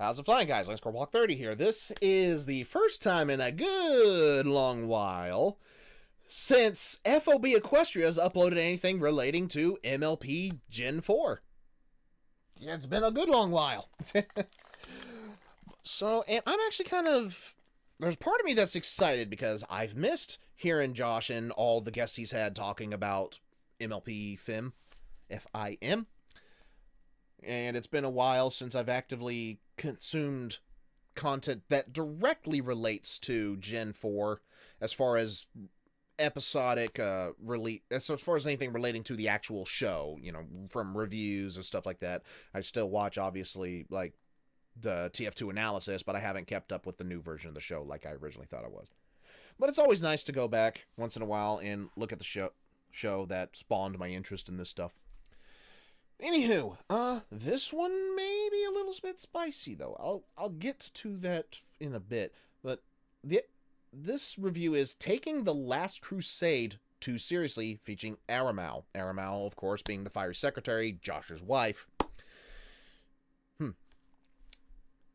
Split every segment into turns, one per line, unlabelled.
How's it flying, guys? Lance Corporal 30 here. This is the first time in a good long while since FOB EQUESTRIA has uploaded anything relating to MLP Gen 4. Yeah, it's been a good long while. So, and I'm actually there's part of me that's excited because I've missed hearing Josh and all the guests he's had talking about MLP FIM, F-I-M. And it's been a while since I've actively consumed content that directly relates to Gen 4 as far as episodic as far as anything relating to the actual show, you know, from reviews and stuff like that. I still watch, obviously, like the TF2 analysis, but I haven't kept up with the new version of the show like I originally thought I was. But it's always nice to go back once in a while and look at the show that spawned my interest in this stuff. Anywho, this one may be a little bit spicy, though. I'll get to that in a bit. But this review is Taking the Last Crusade Too Seriously, featuring Aramau. Aramau, of course, being the Fiery Secretary, Josh's wife.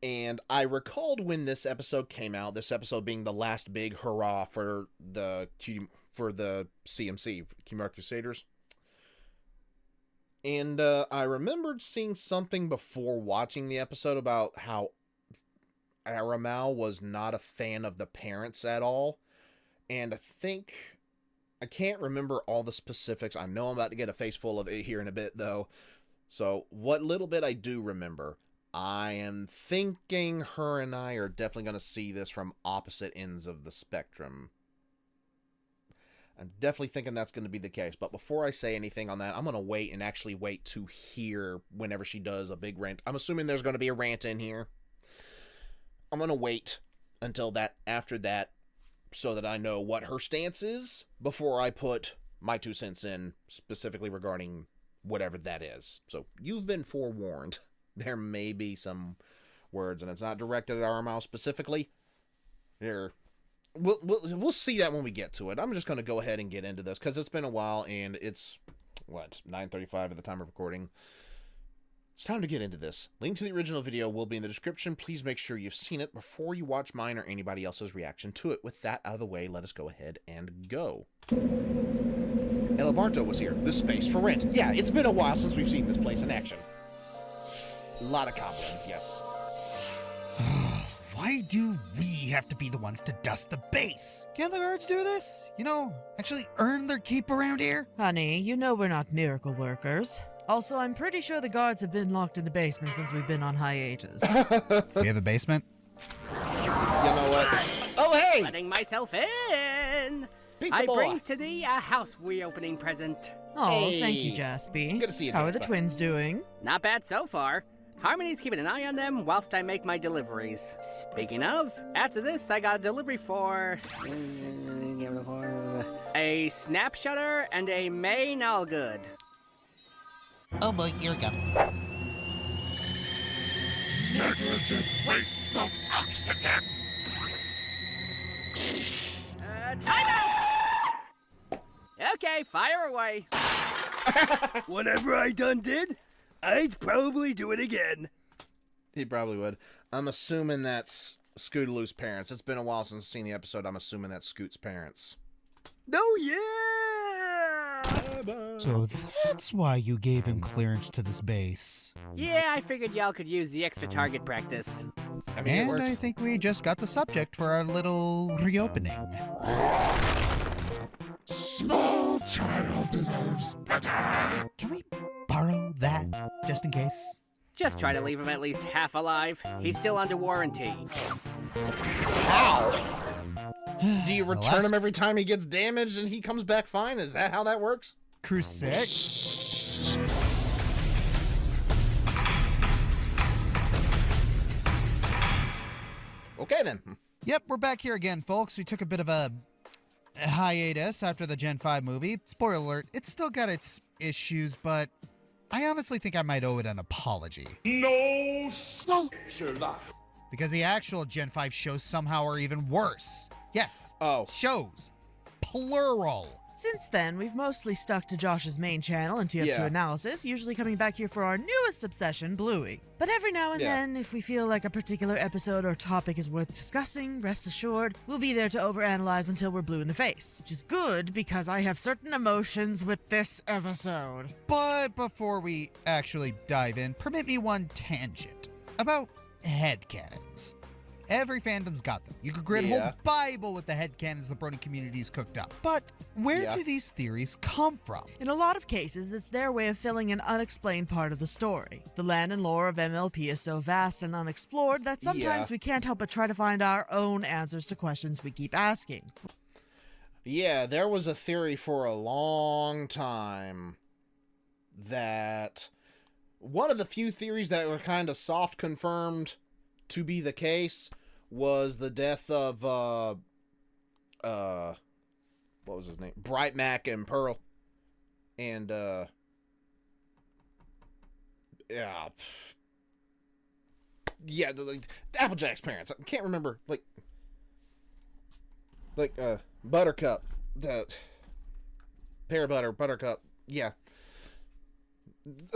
And I recalled when this episode came out, this episode being the last big hurrah for the CMC, Khmer Crusaders. And I remembered seeing something before watching the episode about how Aramau was not a fan of the parents at all. And I can't remember all the specifics. I know I'm about to get a face full of it here in a bit, though. So what little bit I do remember, I am thinking her and I are definitely going to see this from opposite ends of the spectrum. I'm definitely thinking that's going to be the case. But before I say anything on that, I'm going to wait and actually wait to hear whenever she does a big rant. I'm assuming there's going to be a rant in here. I'm going to wait until after that so that I know what her stance is before I put my 2 cents in specifically regarding whatever that is. So you've been forewarned. There may be some words, and it's not directed at Aramau specifically. We'll see that when we get to it. I'm just going to go ahead and get into this because it's been a while, and it's 9:35 at the time of recording. It's time to get into this. Link to the original video will be in the description. Please make sure you've seen it before you watch mine or anybody else's reaction to it. With that out of the way, let us go ahead and go. Elibarto was here. This space for rent. Yeah, it's been a while since we've seen this place in action. A lot of goblins, yes.
Why do we have to be the ones to dust the base? Can't the guards do this? You know, actually earn their keep around here?
Honey, you know we're not miracle workers. Also, I'm pretty sure the guards have been locked in the basement since we've been on hiatus.
We have a basement?
You know what? Oh, hey!
Letting myself in!
Pizza
I
boy.
brings to thee a house reopening present.
Oh,
Hey.
thank you, Jaspy.
Good to see you,
How are the
Jasper.
twins doing?
Not bad so far. Harmony's keeping an eye on them whilst I make my deliveries. Speaking of, after this I got a delivery for a snap shutter and a main all good.
Oh boy, here it comes.
Negligent wastes of oxygen!
Time out! Okay, fire away. Whatever I done did, I'd probably do it again.
He probably would. I'm assuming that's Scootaloo's parents. It's been a while since I've seen the episode. I'm assuming that's Scoot's parents.
Oh yeah!
So that's why you gave him clearance to this base.
Yeah, I figured y'all could use the extra target practice.
I mean, it
And
works.
I think we just got the subject for our little reopening.
Small child deserves better!
Can we borrow that, just in case?
Just try to leave him at least half alive. He's still under warranty.
Do you return him every time he gets damaged and he comes back fine? Is that how that works?
Crusade?
Okay, then.
Yep, we're back here again, folks. We took a bit of a hiatus after the Gen 5 movie. Spoiler alert, it's still got its issues, but I honestly think I might owe it an apology.
No structure life!
Because the actual Gen 5 shows somehow are even worse. Yes,
Oh.
shows. Plural.
Since then, we've mostly stuck to Josh's main channel and TF2
Yeah.
Analysis, usually coming back here for our newest obsession, Bluey. But every now and
Yeah.
then, if we feel like a particular episode or topic is worth discussing, rest assured, we'll be there to overanalyze until we're blue in the face. Which is good, because I have certain emotions with this episode.
But before we actually dive in, permit me one tangent about headcanons. Every fandom's got them. You could create a
Yeah.
whole Bible with the headcanons the Brony community's cooked up. But where
Yeah.
do these theories come from?
In a lot of cases, it's their way of filling an unexplained part of the story. The land and lore of MLP is so vast and unexplored that sometimes
Yeah.
we can't help but try to find our own answers to questions we keep asking.
Yeah, there was a theory for a long time that one of the few theories that were kind of soft confirmed to be the case was the death of what was his name? Bright Mac and Pearl. And yeah, the Applejack's parents. I can't remember Buttercup, the Pear Butter, Buttercup. Yeah.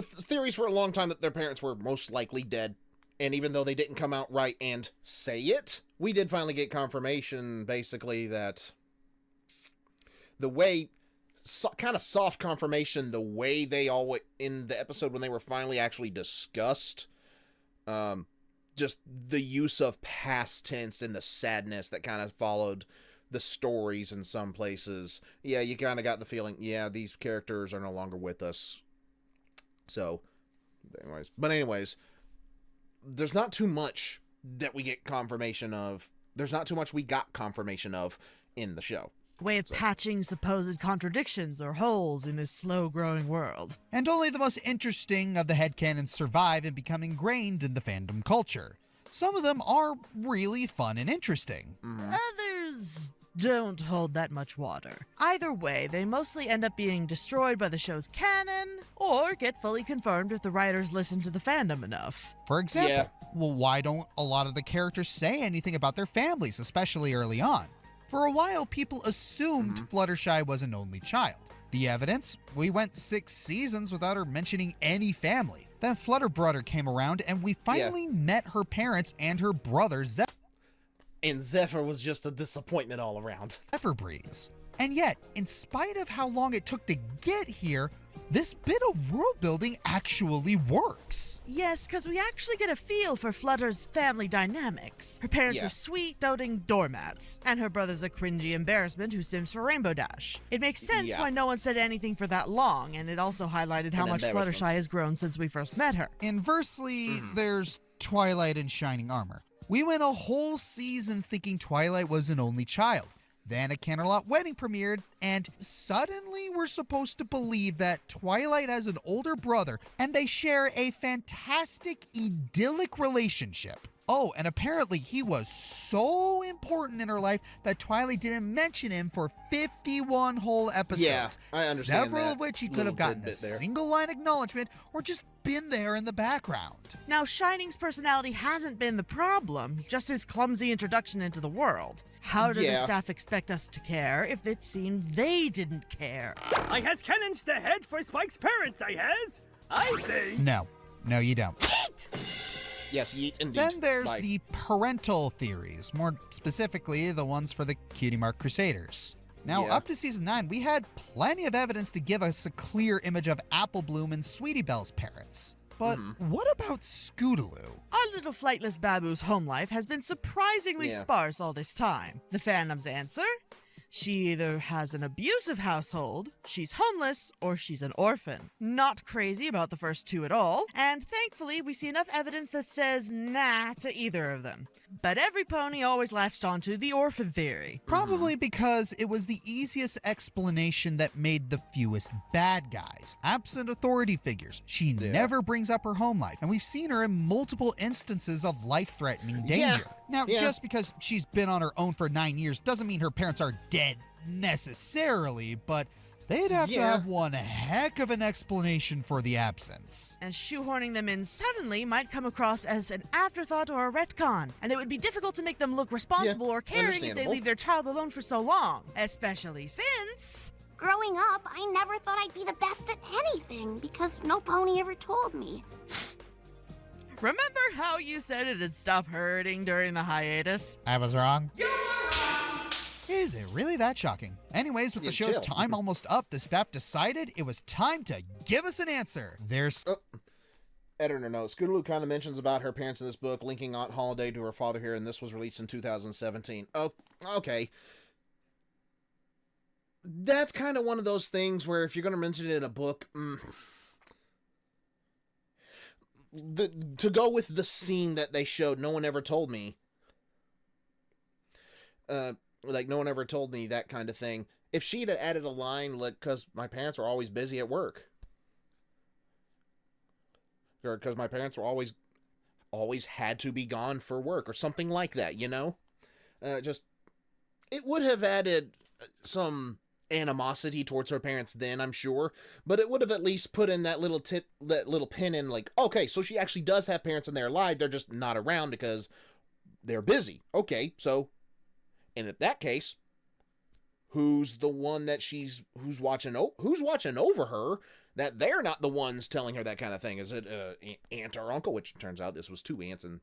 Theories for a long time that their parents were most likely dead. And even though they didn't come out right and say it, we did finally get confirmation, basically, that the way, kind of soft confirmation, the way they all, in the episode when they were finally actually discussed, just the use of past tense and the sadness that kind of followed the stories in some places. Yeah, you kind of got the feeling, yeah, these characters are no longer with us. So, anyways, there's not too much that we get confirmation of. There's not too much we got confirmation of in the show.
Way of patching supposed contradictions or holes in this slow-growing world.
And only the most interesting of the headcanons survive and become ingrained in the fandom culture. Some of them are really fun and interesting.
Others don't hold that much water. Either way, they mostly end up being destroyed by the show's canon, or get fully confirmed if the writers listen to the fandom enough.
For example,
Yeah.
well, why don't a lot of the characters say anything about their families, especially early on? For a while, people assumed Fluttershy was an only child. The evidence? We went 6 seasons without her mentioning any family. Then Flutterbrudder came around, and we finally met her parents and her brother,
And Zephyr was just a disappointment all around.
Breeze. And yet, in spite of how long it took to get here, this bit of world building actually works.
Yes, because we actually get a feel for Flutter's family dynamics. Her parents
Yeah.
are sweet, doting doormats, and her brother's a cringy embarrassment who sims for Rainbow Dash. It makes sense
Yeah.
why no one said anything for that long, and it also highlighted how
An
much
embarrassment.
Fluttershy has grown since we first met her.
Inversely, there's Twilight and Shining Armor. We went a whole season thinking Twilight was an only child. Then a Canterlot wedding premiered, and suddenly we're supposed to believe that Twilight has an older brother, and they share a fantastic, idyllic relationship. Oh, and apparently he was so important in her life that Twilight didn't mention him for 51 whole episodes.
Yeah, I understand
Several
that
of which he could
little
have gotten a
tidbit there.
single line acknowledgement or just been there in the background.
Now, Shining's personality hasn't been the problem, just his clumsy introduction into the world. How did the
Yeah.
staff expect us to care if it seemed they didn't care?
I has cannoned the head for Spike's parents, I has. I think.
No, you don't.
Yes, yeet indeed.
Then there's
Bye.
the parental theories, more specifically the ones for the Cutie Mark Crusaders. Now,
Yeah.
up to season 9, we had plenty of evidence to give us a clear image of Apple Bloom and Sweetie Belle's parents. But what about Scootaloo?
Our little flightless Babu's home life has been surprisingly
Yeah.
sparse all this time. The fandom's answer? She either has an abusive household, she's homeless, or she's an orphan. Not crazy about the first two at all, and thankfully we see enough evidence that says nah to either of them. But every pony always latched onto the orphan theory.
Probably because it was the easiest explanation that made the fewest bad guys. Absent authority figures, she never brings up her home life, and we've seen her in multiple instances of life-threatening danger. Now,
Yeah.
just because she's been on her own for 9 years doesn't mean her parents are dead necessarily, but they'd have to
Yeah.
have one heck of an explanation for the absence.
And shoehorning them in suddenly might come across as an afterthought or a retcon, and it would be difficult to make them look responsible or caring if they
understandable.
leave their child alone for so long, especially since
Growing up, I never thought I'd be the best at anything because no pony ever told me.
Remember how you said it'd stop hurting during the hiatus?
I was wrong. Is it really that shocking? Anyways, with the show's
chill.
time almost up, the staff decided it was time to give us an answer. There's
Editor note, Scootaloo kind of mentions about her parents in this book, linking Aunt Holiday to her father here, and this was released in 2017. Oh, okay. That's kind of one of those things where if you're going to mention it in a book, to go with the scene that they showed, no one ever told me. Like, no one ever told me that kind of thing. If she'd have added a line, like, because my parents were always busy at work. Or because my parents were always had to be gone for work, or something like that, you know? It would have added some animosity towards her parents then, I'm sure, but it would have at least put in that little pin in, like, okay, so she actually does have parents and they're alive, they're just not around because they're busy. Okay, so, and in that case, who's the one that who's watching over her, that they're not the ones telling her that kind of thing? Is it aunt or uncle, which turns out this was two aunts in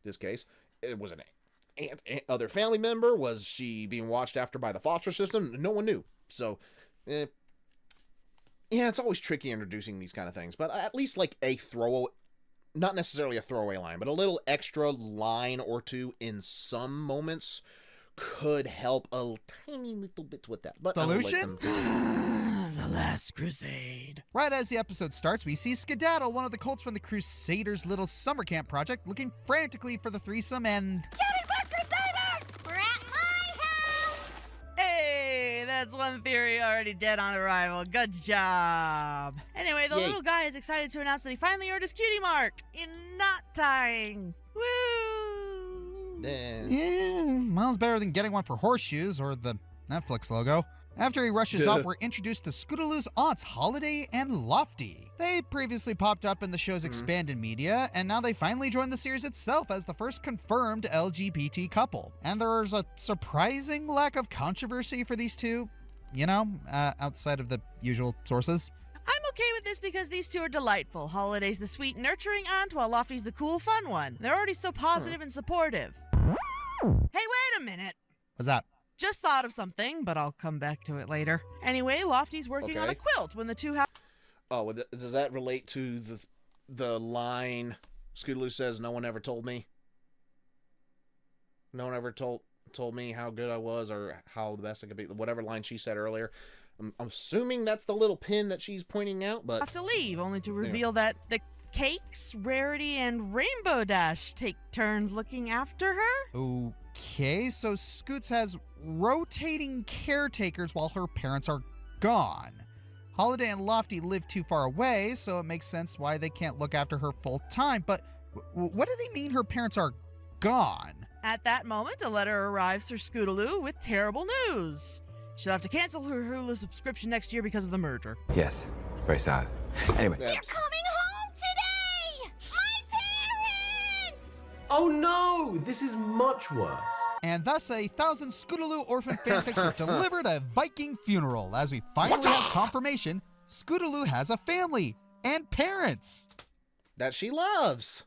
this case? It was an other family member? Was she being watched after by the foster system? No one knew. So, yeah, it's always tricky introducing these kind of things, but at least like not necessarily a throwaway line, but a little extra line or two in some moments could help a tiny little bit with that. But
Solution?
The Last Crusade.
Right as the episode starts, we see Skedaddle, one of the colts from the Crusaders' little summer camp project, looking frantically for the threesome and...
Getting back, Crusaders! We're at my house!
Hey, that's one theory already dead on arrival. Good job. Anyway, the
Yay.
little guy is excited to announce that he finally earned his cutie mark in knot tying. Woo!
Yeah, miles better than getting one for horseshoes or the Netflix logo. After he rushes off, we're introduced to Scootaloo's aunts, Holiday and Lofty. They previously popped up in the show's expanded media, and now they finally join the series itself as the first confirmed LGBT couple. And there's a surprising lack of controversy for these two, outside of the usual sources.
I'm okay with this because these two are delightful. Holiday's the sweet, nurturing aunt, while Lofty's the cool, fun one. They're already so positive and supportive. Hey, wait a minute.
What's that?
Just thought of something, but I'll come back to it later. Anyway, Lofty's working on a quilt when the two have...
Oh, well, does that relate to the line Scootaloo says, no one ever told me? No one ever told me how good I was or how the best I could be. Whatever line she said earlier. I'm assuming that's the little pin that she's pointing out, but...
have to leave, only to reveal that the Cakes, Rarity, and Rainbow Dash take turns looking after her?
Okay, so Scoots has rotating caretakers while her parents are gone. Holiday and Lofty live too far away, so it makes sense why they can't look after her full time. But what do they mean her parents are gone?
At that moment, a letter arrives for Scootaloo with terrible news. She'll have to cancel her Hulu subscription next year because of the merger.
Yes, very sad. Anyway.
They're coming home today! My parents!
Oh no, this is much worse.
And thus, 1,000 Scootaloo orphan fanfics were delivered a Viking funeral, as we finally have confirmation Scootaloo has a family and parents.
that she loves.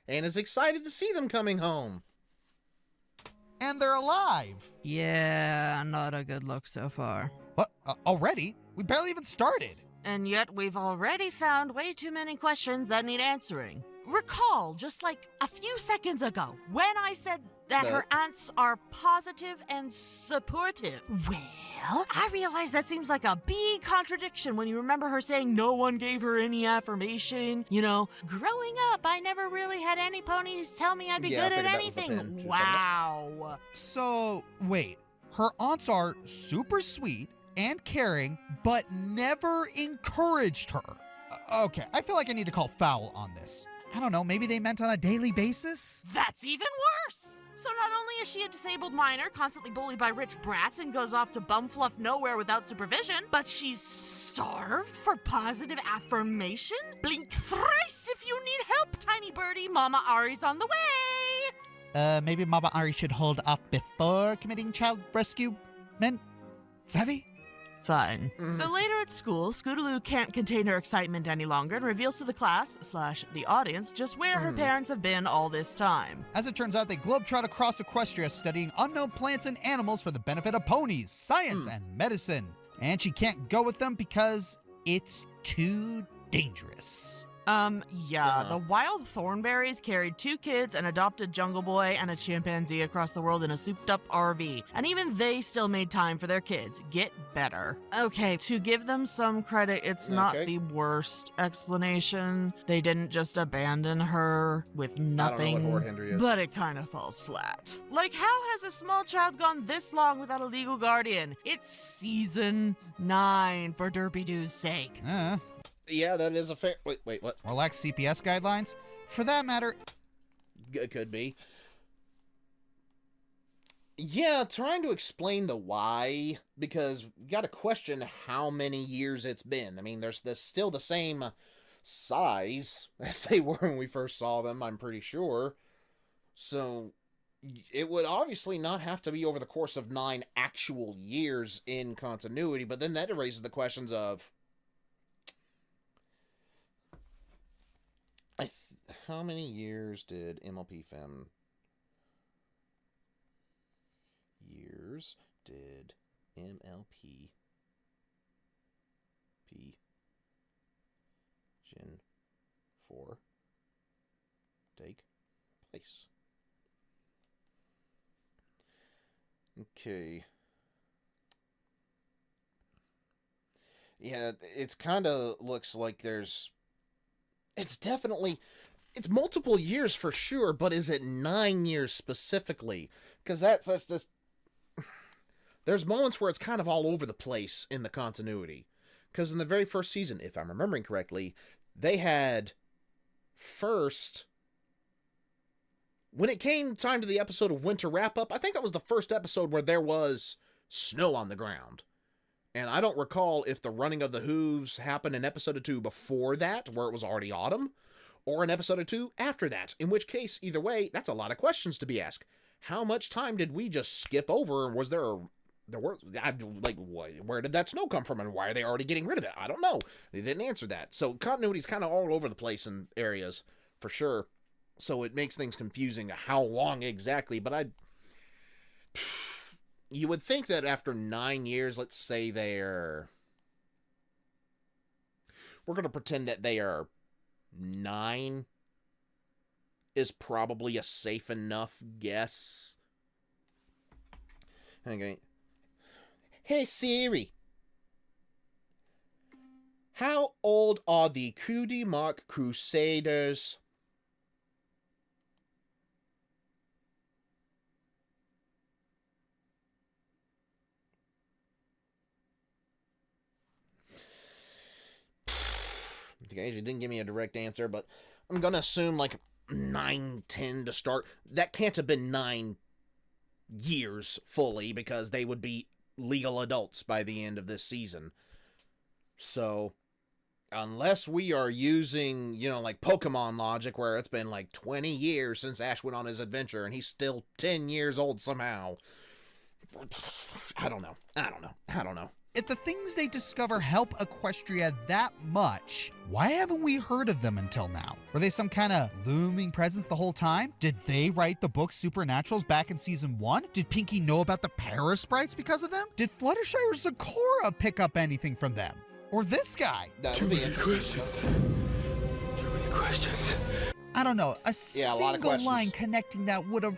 And is excited to see them coming home.
And they're alive.
Yeah, not a good look so far.
What? Already? We barely even started.
And yet we've already found way too many questions that need answering. Recall, just like a few seconds ago, when I said that her aunts are positive and supportive. Well, I realize that seems like a big contradiction when you remember her saying no one gave her any affirmation. You know, growing up, I never really had any ponies tell me I'd be good at anything. Wow.
So, wait. Her aunts are super sweet and caring, but never encouraged her. Okay, I feel like I need to call foul on this. I don't know, maybe they meant on a daily basis?
That's even worse! So not only is she a disabled minor, constantly bullied by rich brats and goes off to bumfluff nowhere without supervision, but she's starved for positive affirmation? Blink thrice if you need help, tiny birdie. Mama Ari's on the way!
Maybe Mama Ari should hold off before committing child rescue? Men? Savvy?
Fine. So later at school, Scootaloo can't contain her excitement any longer and reveals to the class / the audience just where her parents have been all this time.
As it turns out, they globetrot across Equestria studying unknown plants and animals for the benefit of ponies, science, and medicine. And she can't go with them because it's too dangerous.
The wild thornberries carried 2 kids, an adopted jungle boy, and a chimpanzee across the world in a souped-up RV. And even they still made time for their kids. Get better. Okay, to give them some credit, it's not the worst explanation. They didn't just abandon her with nothing.
I don't know what Horde Henry is.
But it kind of falls flat. Like, how has a small child gone this long without a legal guardian? It's season 9, for Derpy Doo's sake.
Yeah, that is a fair... Wait, what?
Or lax CPS guidelines? For that matter...
It could be. Yeah, trying to explain the why, because you gotta question how many years it's been. I mean, they're still the same size as they were when we first saw them, I'm pretty sure. So, it would obviously not have to be over the course of 9 actual years in continuity, but then that raises the questions of... How many years did MLP Fem... Years did MLP... P... Gen 4... take place? Okay. Yeah, it's kind of looks like there's... It's definitely... It's multiple years for sure, but is it 9 years specifically? Because that's just... There's moments where it's kind of all over the place in the continuity. Because in the very first season, if I'm remembering correctly, they had first... When it came time to the episode of Winter Wrap-Up, I think that was the first episode where there was snow on the ground. And I don't recall if the running of the hooves happened in episode 2 before that, where it was already autumn, or in episode 2 after that, in which case, either way, that's a lot of questions to be asked. How much time did we just skip over, and was there where did that snow come from, and why are they already getting rid of it? I don't know. They didn't answer that. So continuity's kind of all over the place in areas, for sure. So it makes things confusing how long exactly, but you would think that after 9 years, let's say we're going to pretend that they are 9 is probably a safe enough guess. Okay. Hey Siri, how old are the Cutie Mark Crusaders? Okay, she didn't give me a direct answer, but I'm gonna assume like 9, 10 to start. That can't have been 9 years fully, because they would be legal adults by the end of this season. So, unless we are using, like Pokemon logic, where it's been like 20 years since Ash went on his adventure, and he's still 10 years old somehow. I don't know.
If the things they discover help Equestria that much, why haven't we heard of them until now? Were they some kind of looming presence the whole time? Did they write the book Supernaturals back in season 1? Did Pinky know about the Parasprites because of them? Did Fluttershy or Zecora pick up anything from them? Or this guy?
That would be interesting.
Too many questions.
I don't know. A
lot of
single
questions.
line connecting that would have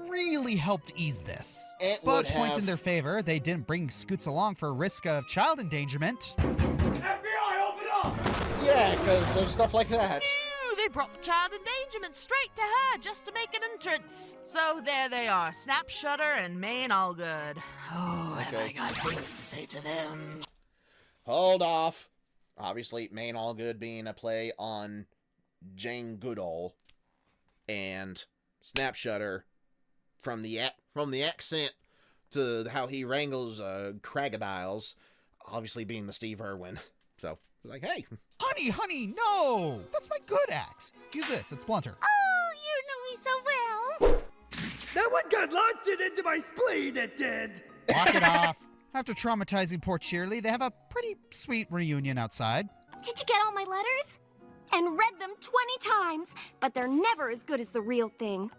really helped ease this.
It
But
would
point
have.
in their favor, they didn't bring Scoots along for risk of child endangerment.
FBI, open up!
Yeah, because there's stuff like that.
Ew, they brought the child endangerment straight to her just to make an entrance. So there they are, Snap Shutter and Maine Allgood. Oh, and
Okay.
I got things to say to them.
Hold off. Obviously, Maine Allgood being a play on Jane Goodall, and Snap Shutter from the accent to how he wrangles crocodiles, obviously being the Steve Irwin. So, like, hey.
Honey, no! That's my good axe. Use this, it's blunter.
Oh, you know me so well.
That one got launched into my spleen, it did!
Walk it off. After traumatizing poor Cheerly, they have a pretty sweet reunion outside.
Did you get all my letters? And read them 20 times, but they're never as good as the real thing.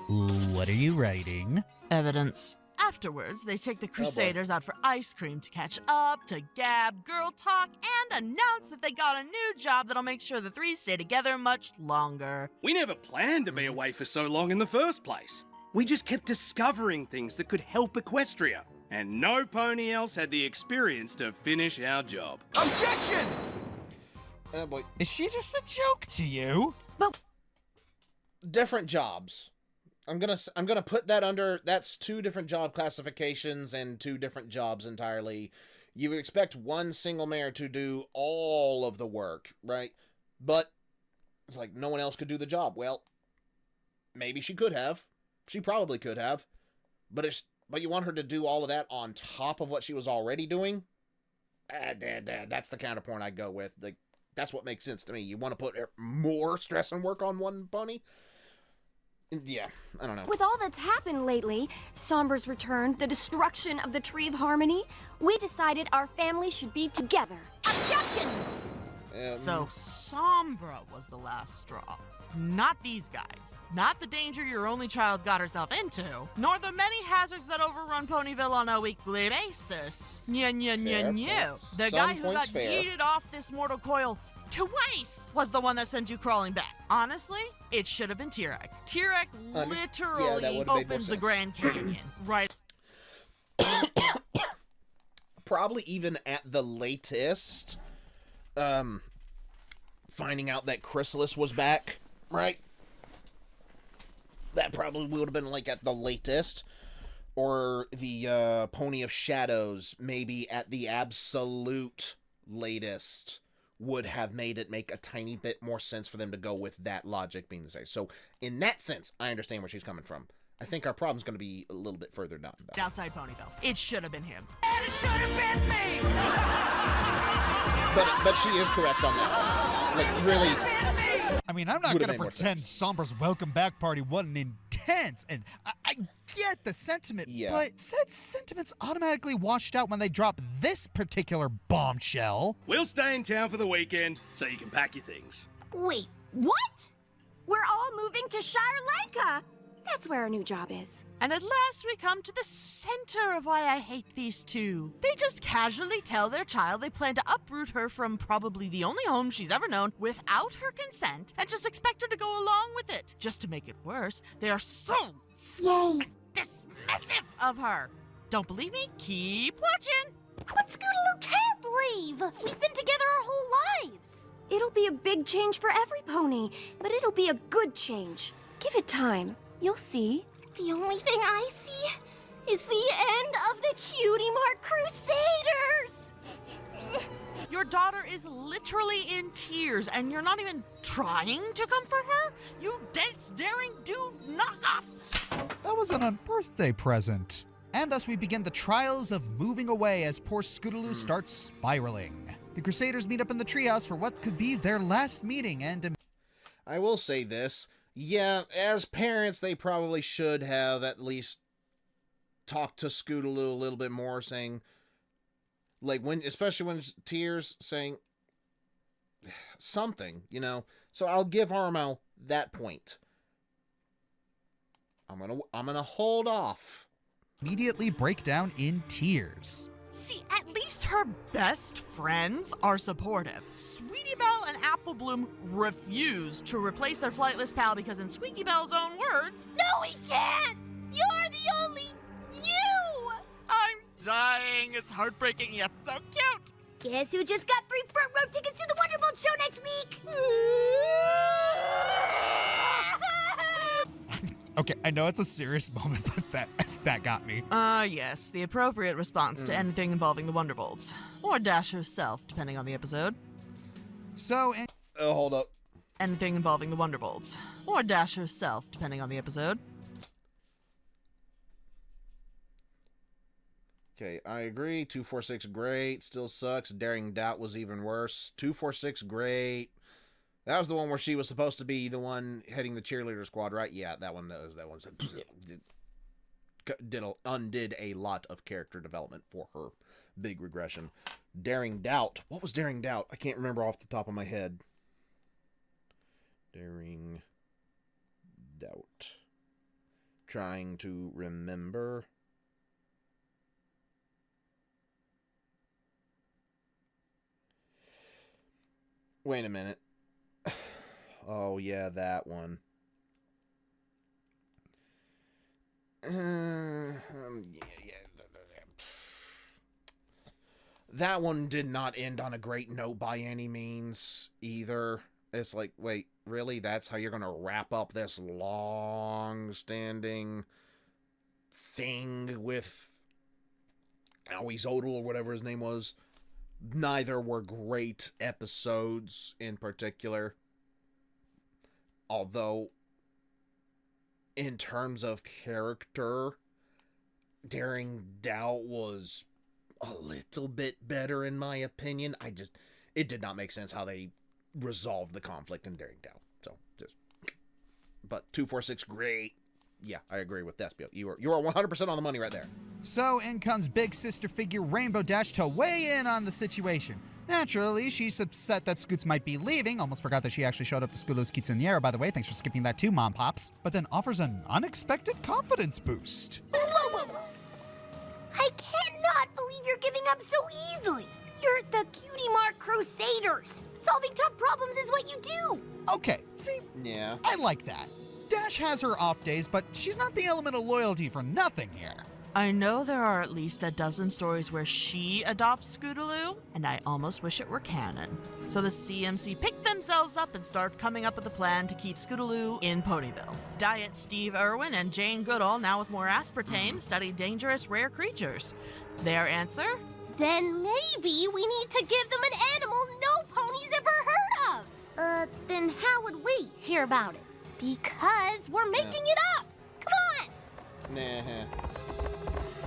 What are you writing?
Evidence. Afterwards, they take the Crusaders out for ice cream to catch up, to gab, girl talk, and announce that they got a new job that'll make sure the three stay together much longer.
We never planned to be away for so long in the first place. We just kept discovering things that could help Equestria. And no pony else had the experience to finish our job.
Objection!
Oh boy.
Is she just a joke to you?
Different jobs. I'm gonna put that under, that's two different job classifications and two different jobs entirely. You would expect one single mayor to do all of the work, right? But it's like no one else could do the job. Well, maybe she could have. She probably could have. But you want her to do all of that on top of what she was already doing? That's the counterpoint I go with. Like, that's what makes sense to me. You want to put more stress and work on one pony? Yeah, I don't know.
With all that's happened lately, Sombra's return, the destruction of the Tree of Harmony, we decided our family should be together. Objection!
So Sombra was the last straw. Not these guys. Not the danger your only child got herself into. Nor the many hazards that overrun Ponyville on a weekly basis. The guy who got yeeted off this mortal coil twice was the one that sent you crawling back. Honestly, it should have been Tirek. Tirek literally opened the Grand Canyon. Right.
Probably even at the latest, finding out that Chrysalis was back, right? That probably would have been like at the latest. Or the Pony of Shadows, maybe at the absolute latest, would have made it make a tiny bit more sense for them to go with that logic being the same. So in that sense, I understand where she's coming from. I think our problem's going to be a little bit further down.
Outside Ponyville. It should have been him.
And it should have been me!
But she is correct on that one. Like, really.
I mean, I'm not going to pretend Sombra's welcome back party wasn't intense, and I get the sentiment, but said sentiments automatically washed out when they drop this particular bombshell.
We'll stay in town for the weekend, so you can pack your things.
Wait, what? We're all moving to Shire Lanka. That's where our new job is.
And at last we come to the center of why I hate these two. They just casually tell their child they plan to uproot her from probably the only home she's ever known without her consent and just expect her to go along with it. Just to make it worse, they are so dismissive of her. Don't believe me? Keep watching.
But Scootaloo can't leave. We've been together our whole lives. It'll be a big change for every pony, but it'll be a good change. Give it time. You'll see. The only thing I see is the end of the Cutie Mark Crusaders!
Your daughter is literally in tears, and you're not even trying to comfort her? You dense, daring dude knockoffs!
That was an unbirthday present. And thus we begin the trials of moving away as poor Scootaloo starts spiraling. The Crusaders meet up in the treehouse for what could be their last meeting, and
I will say this. Yeah, as parents, they probably should have at least talked to Scootaloo a little bit more, saying, like, especially when Tears saying something, you know. So I'll give Aramau that point. I'm gonna hold off.
Immediately break down in tears.
See, at least her best friends are supportive. Sweetie Belle and Apple Bloom refuse to replace their flightless pal because in Squeaky Belle's own words,
No, he can't! You're the only you!
I'm dying. It's heartbreaking yet so cute.
Guess who just got 3 front row tickets to the Wonderbolt show next week?
Okay, I know it's a serious moment, but that got me.
Yes, the appropriate response to anything involving the Wonderbolts. Or Dash herself, depending on the episode.
So,
Hold up.
Anything involving the Wonderbolts. Or Dash herself, depending on the episode.
Okay, I agree. 246, great. Still sucks. Daring Doubt was even worse. 246, great. That was the one where she was supposed to be the one heading the cheerleader squad, right? Yeah, that one. That one's undid a lot of character development for her big regression. Daring Doubt. What was Daring Doubt? I can't remember off the top of my head. Daring Doubt. Trying to remember. Wait a minute. Oh, yeah, that one. That one did not end on a great note by any means either. It's like, wait, really? That's how you're going to wrap up this long-standing thing with Aoi Zodal or whatever his name was? Neither were great episodes in particular. Although, in terms of character, Daring Doubt was a little bit better in my opinion. It did not make sense how they resolved the conflict in Daring Doubt. But 246, great. Yeah, I agree with Despio. You are 100% on the money right there.
So in comes big sister figure Rainbow Dash to weigh in on the situation. Naturally, she's upset that Scoots might be leaving. Almost forgot that she actually showed up to Skulo's Quinceañera, by the way. Thanks for skipping that too, Mom Pops. But then offers an unexpected confidence boost.
Whoa. I cannot believe you're giving up so easily. You're the Cutie Mark Crusaders. Solving tough problems is what you do.
Okay, see?
Yeah.
I like that. Dash has her off days, but she's not the element of loyalty for nothing here.
I know there are at least a dozen stories where she adopts Scootaloo, and I almost wish it were canon. So the CMC pick themselves up and start coming up with a plan to keep Scootaloo in Ponyville. Diet Steve Irwin and Jane Goodall, now with more aspartame, study dangerous rare creatures. Their answer?
Then maybe we need to give them an animal no pony's ever heard of. Then how would we hear about it? Because we're making it up. Come on.
Nah.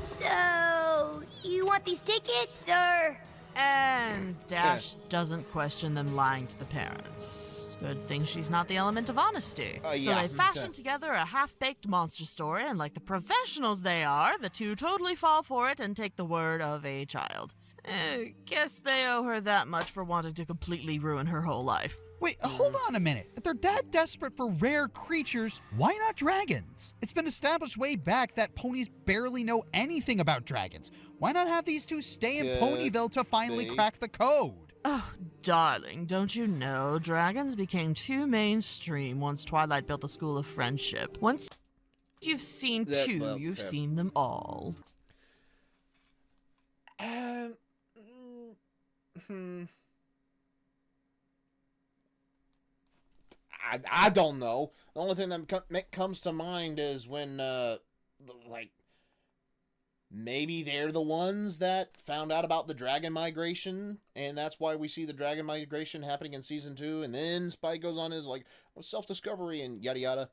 So, you want these tickets, or?
And Dash doesn't question them lying to the parents. Good thing she's not the element of honesty. So
yeah.
they fashion together a half-baked monster story, and like the professionals they are, the two totally fall for it and take the word of a child. Guess they owe her that much for wanting to completely ruin her whole life.
Wait, hold on a minute. If they're that desperate for rare creatures, why not dragons? It's been established way back that ponies barely know anything about dragons. Why not have these two stay in Ponyville to finally crack the code?
Oh, darling, don't you know? Dragons became too mainstream once Twilight built the School of Friendship. Once you've seen two, you've seen them all.
I don't know. The only thing that comes to mind is when, maybe they're the ones that found out about the dragon migration, and that's why we see the dragon migration happening in Season 2, and then Spike goes on his, self-discovery and yada yada.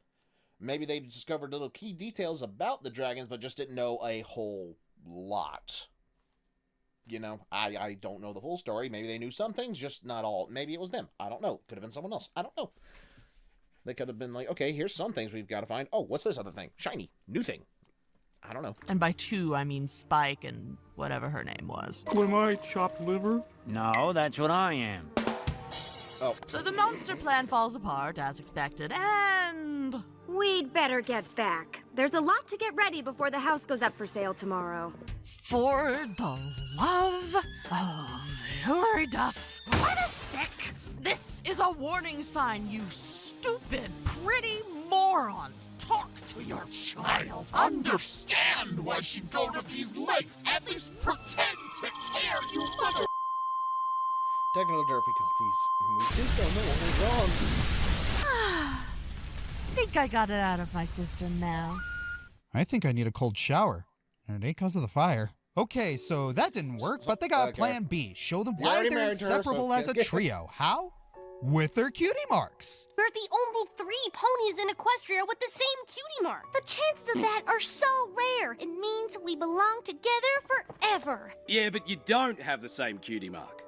Maybe they discovered little key details about the dragons, but just didn't know a whole lot. You know, I don't know the whole story. Maybe they knew some things, just not all. Maybe it was them. I don't know. Could have been someone else. I don't know. They could have been like, okay, here's some things we've got to find. Oh, what's this other thing? Shiny. New thing. I don't know.
And by two, I mean Spike and whatever her name was.
Am I chopped liver?
No, that's what I am.
Oh.
So the monster plan falls apart as expected, and...
We'd better get back. There's a lot to get ready before the house goes up for sale tomorrow.
For the love of Hilary Duff, let us stick! This is a warning sign, you stupid, pretty morons! Talk to your child!
Understand why she'd go to these lengths, at least pretend to care, you mother...
Technical difficulties. We just don't know what went wrong.
I think I got it out of my system now.
I think I need a cold shower. And it ain't cause of the fire. Okay, so that didn't work, but they got plan B. Show them why they're inseparable as a trio. How? With their cutie marks.
We're the only 3 ponies in Equestria with the same cutie mark. The chances of that are so rare. It means we belong together forever.
Yeah, but you don't have the same cutie mark.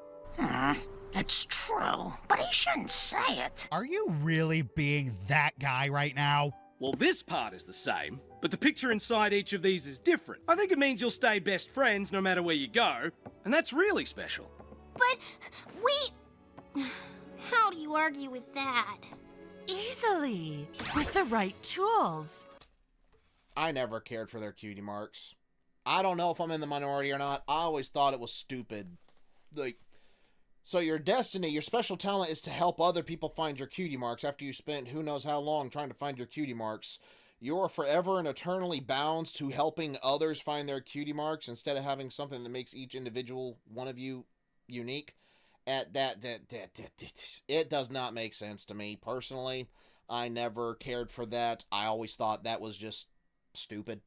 It's true, but he shouldn't say it.
Are you really being that guy right now?
Well, this part is the same. But the picture inside each of these is different. I think it means you'll stay best friends no matter where you go, and that's really special.
But we... How do you argue with that?
Easily, with the right tools.
I never cared for their cutie marks. I don't know if I'm in the minority or not. I always thought it was stupid. Like, so your destiny, your special talent is to help other people find your cutie marks after you spent who knows how long trying to find your cutie marks. You're forever and eternally bound to helping others find their cutie marks instead of having something that makes each individual one of you unique. It does not make sense to me personally. I never cared for that. I always thought that was just stupid,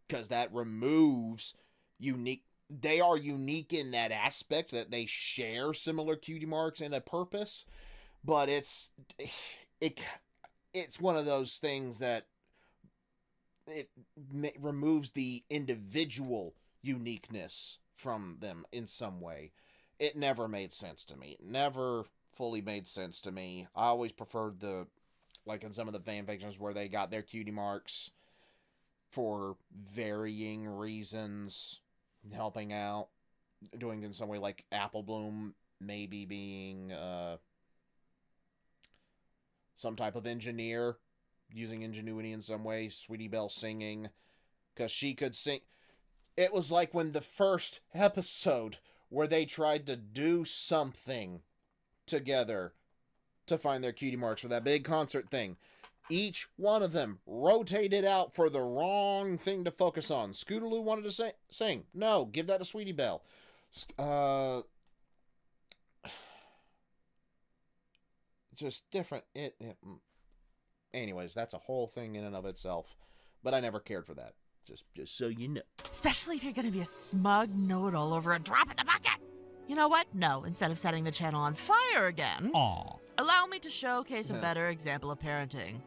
because that removes unique. They are unique in that aspect that they share similar cutie marks and a purpose, but it's one of those things that it removes the individual uniqueness from them in some way. It never made sense to me. It never fully made sense to me. I always preferred like in some of the fan fictions where they got their cutie marks for varying reasons, helping out, doing it in some way, like Apple Bloom maybe being some type of engineer, using ingenuity in some way, Sweetie Belle singing, because she could sing. It was like when the first episode where they tried to do something together to find their cutie marks for that big concert thing. Each one of them rotated out for the wrong thing to focus on. Scootaloo wanted to sing. No, give that to Sweetie Belle. Just different. Anyways, that's a whole thing in and of itself. But I never cared for that. Just so you know.
Especially if you're gonna be a smug know-it-all over a drop in the bucket. You know what? No, instead of setting the channel on fire again, allow me to showcase a better example of parenting.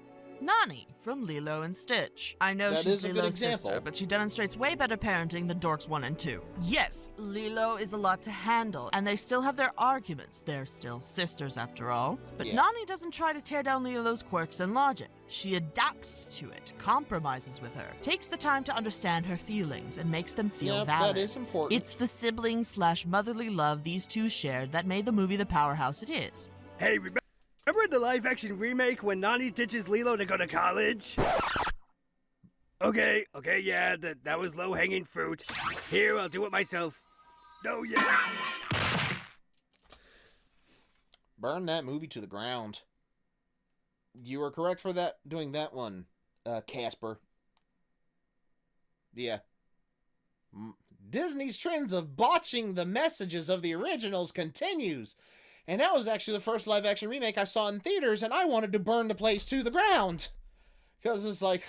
Nani from Lilo and Stitch. I know she's Lilo's sister, but she demonstrates way better parenting than Dorks 1 and 2. Yes, Lilo is a lot to handle, and they still have their arguments. They're still sisters after all. But Nani doesn't try to tear down Lilo's quirks and logic. She adapts to it, compromises with her, takes the time to understand her feelings, and makes them feel valid.
That is important.
It's the siblings/motherly love these two shared that made the movie the powerhouse it is.
Hey, remember the live-action remake when Nani ditches Lilo to go to college? Okay, yeah, that was low-hanging fruit. Here, I'll do it myself. Oh, yeah.
Burn that movie to the ground. You were correct for that, doing that one, Casper. Yeah. Disney's trends of botching the messages of the originals continues. And that was actually the first live-action remake I saw in theaters, and I wanted to burn the place to the ground. Because it's like,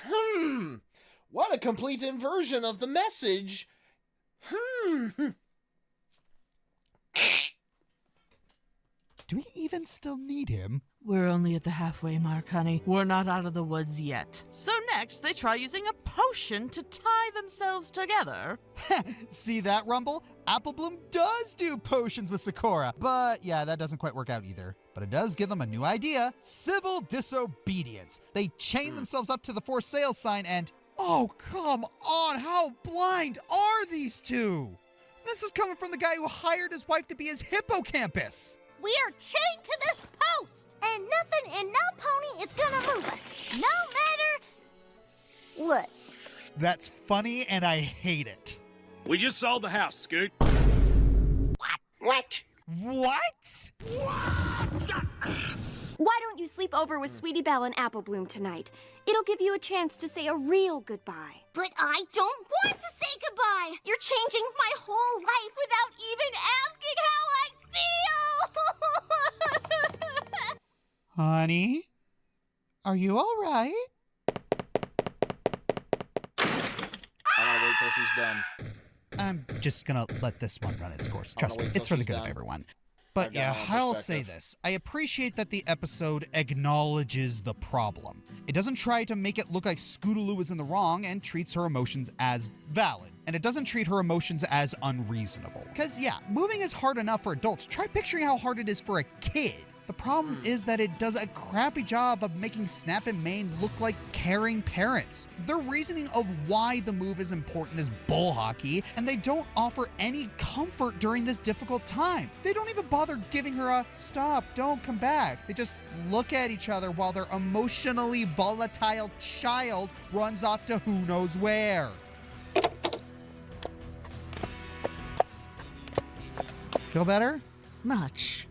what a complete inversion of the message.
Do we even still need him?
We're only at the halfway mark, honey. We're not out of the woods yet. So next, they try using a potion to tie themselves together.
See that, Rumble? Apple Bloom does do potions with Sakura. But yeah, that doesn't quite work out either. But it does give them a new idea. Civil disobedience. They chain themselves up to the for sale sign and... Oh, come on! How blind are these two? This is coming from the guy who hired his wife to be his hippocampus.
We are chained to this post, and nothing and no pony is gonna move us, no matter what.
That's funny, and I hate it.
We just sold the house, Scoot.
What?
What?
Why don't you sleep over with Sweetie Belle and Apple Bloom tonight? It'll give you a chance to say a real goodbye. But I don't want to say goodbye. You're changing my whole life without even asking how I feel.
Honey, are you all right?
I'll wait till she's done.
I'm just gonna let this one run its course. Trust me, it's for the good of everyone. But yeah, I'll say this. I appreciate that the episode acknowledges the problem. It doesn't try to make it look like Scootaloo is in the wrong and treats her emotions as valid. And it doesn't treat her emotions as unreasonable. Because yeah, moving is hard enough for adults. Try picturing how hard it is for a kid. The problem is that it does a crappy job of making Snap and Mane look like caring parents. Their reasoning of why the move is important is bull hockey, and they don't offer any comfort during this difficult time. They don't even bother giving her a stop, don't come back. They just look at each other while their emotionally volatile child runs off to who knows where. Feel better?
Much.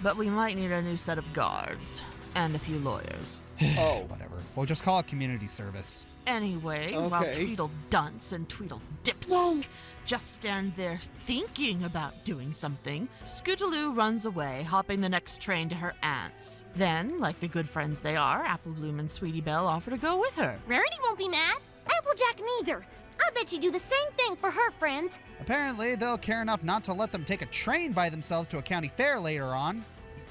But we might need a new set of guards. And a few lawyers.
Oh, whatever. We'll just call it community service.
Anyway, while Tweedledunce and Tweedledipstick just stand there thinking about doing something, Scootaloo runs away, hopping the next train to her aunt's. Then, like the good friends they are, Applebloom and Sweetie Belle offer to go with her.
Rarity won't be mad. Applejack neither. I bet you do the same thing for her friends.
Apparently, they'll care enough not to let them take a train by themselves to a county fair later on.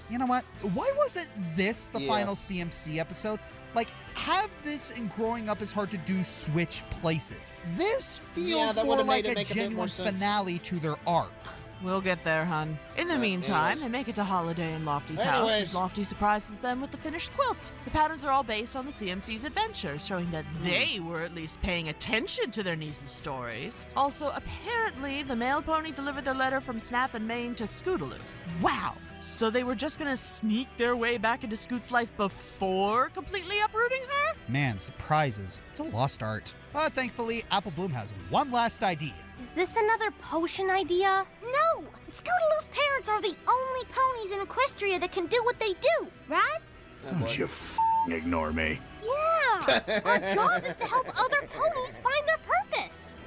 You know what? Why wasn't this the final CMC episode? Like, have this and Growing Up is Hard to Do switch places. This feels more like a genuine finale to their arc.
We'll get there, hun. In the meantime, they make it to Holiday in Lofty's house, as Lofty surprises them with the finished quilt. The patterns are all based on the CMC's adventures, showing that they were at least paying attention to their niece's stories. Also, apparently, the male pony delivered their letter from Snap and Mane to Scootaloo. Wow! So they were just gonna sneak their way back into Scoot's life before completely uprooting her?
Man, surprises. It's a lost art. But thankfully, Applebloom has one last idea.
Is this another potion idea? No! Scootaloo's parents are the only ponies in Equestria that can do what they do, right?
Don't you f***ing ignore me.
Yeah! Our job is to help other ponies find their purpose!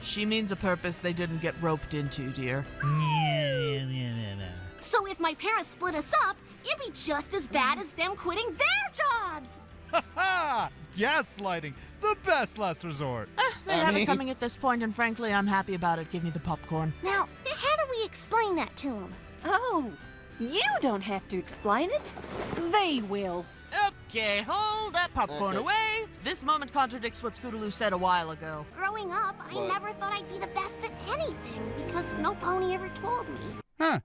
She means a purpose they didn't get roped into, dear.
So if my parents split us up, it'd be just as bad as them quitting their jobs!
Ha ha! Gaslighting, the best last resort.
They have it coming at this point, and frankly, I'm happy about it. Give me the popcorn.
Now, how do we explain that to them?
Oh, you don't have to explain it. They will.
Okay, hold that popcorn away. This moment contradicts what Scootaloo said a while ago.
Growing up, I never thought I'd be the best at anything because no pony ever told me.
Huh.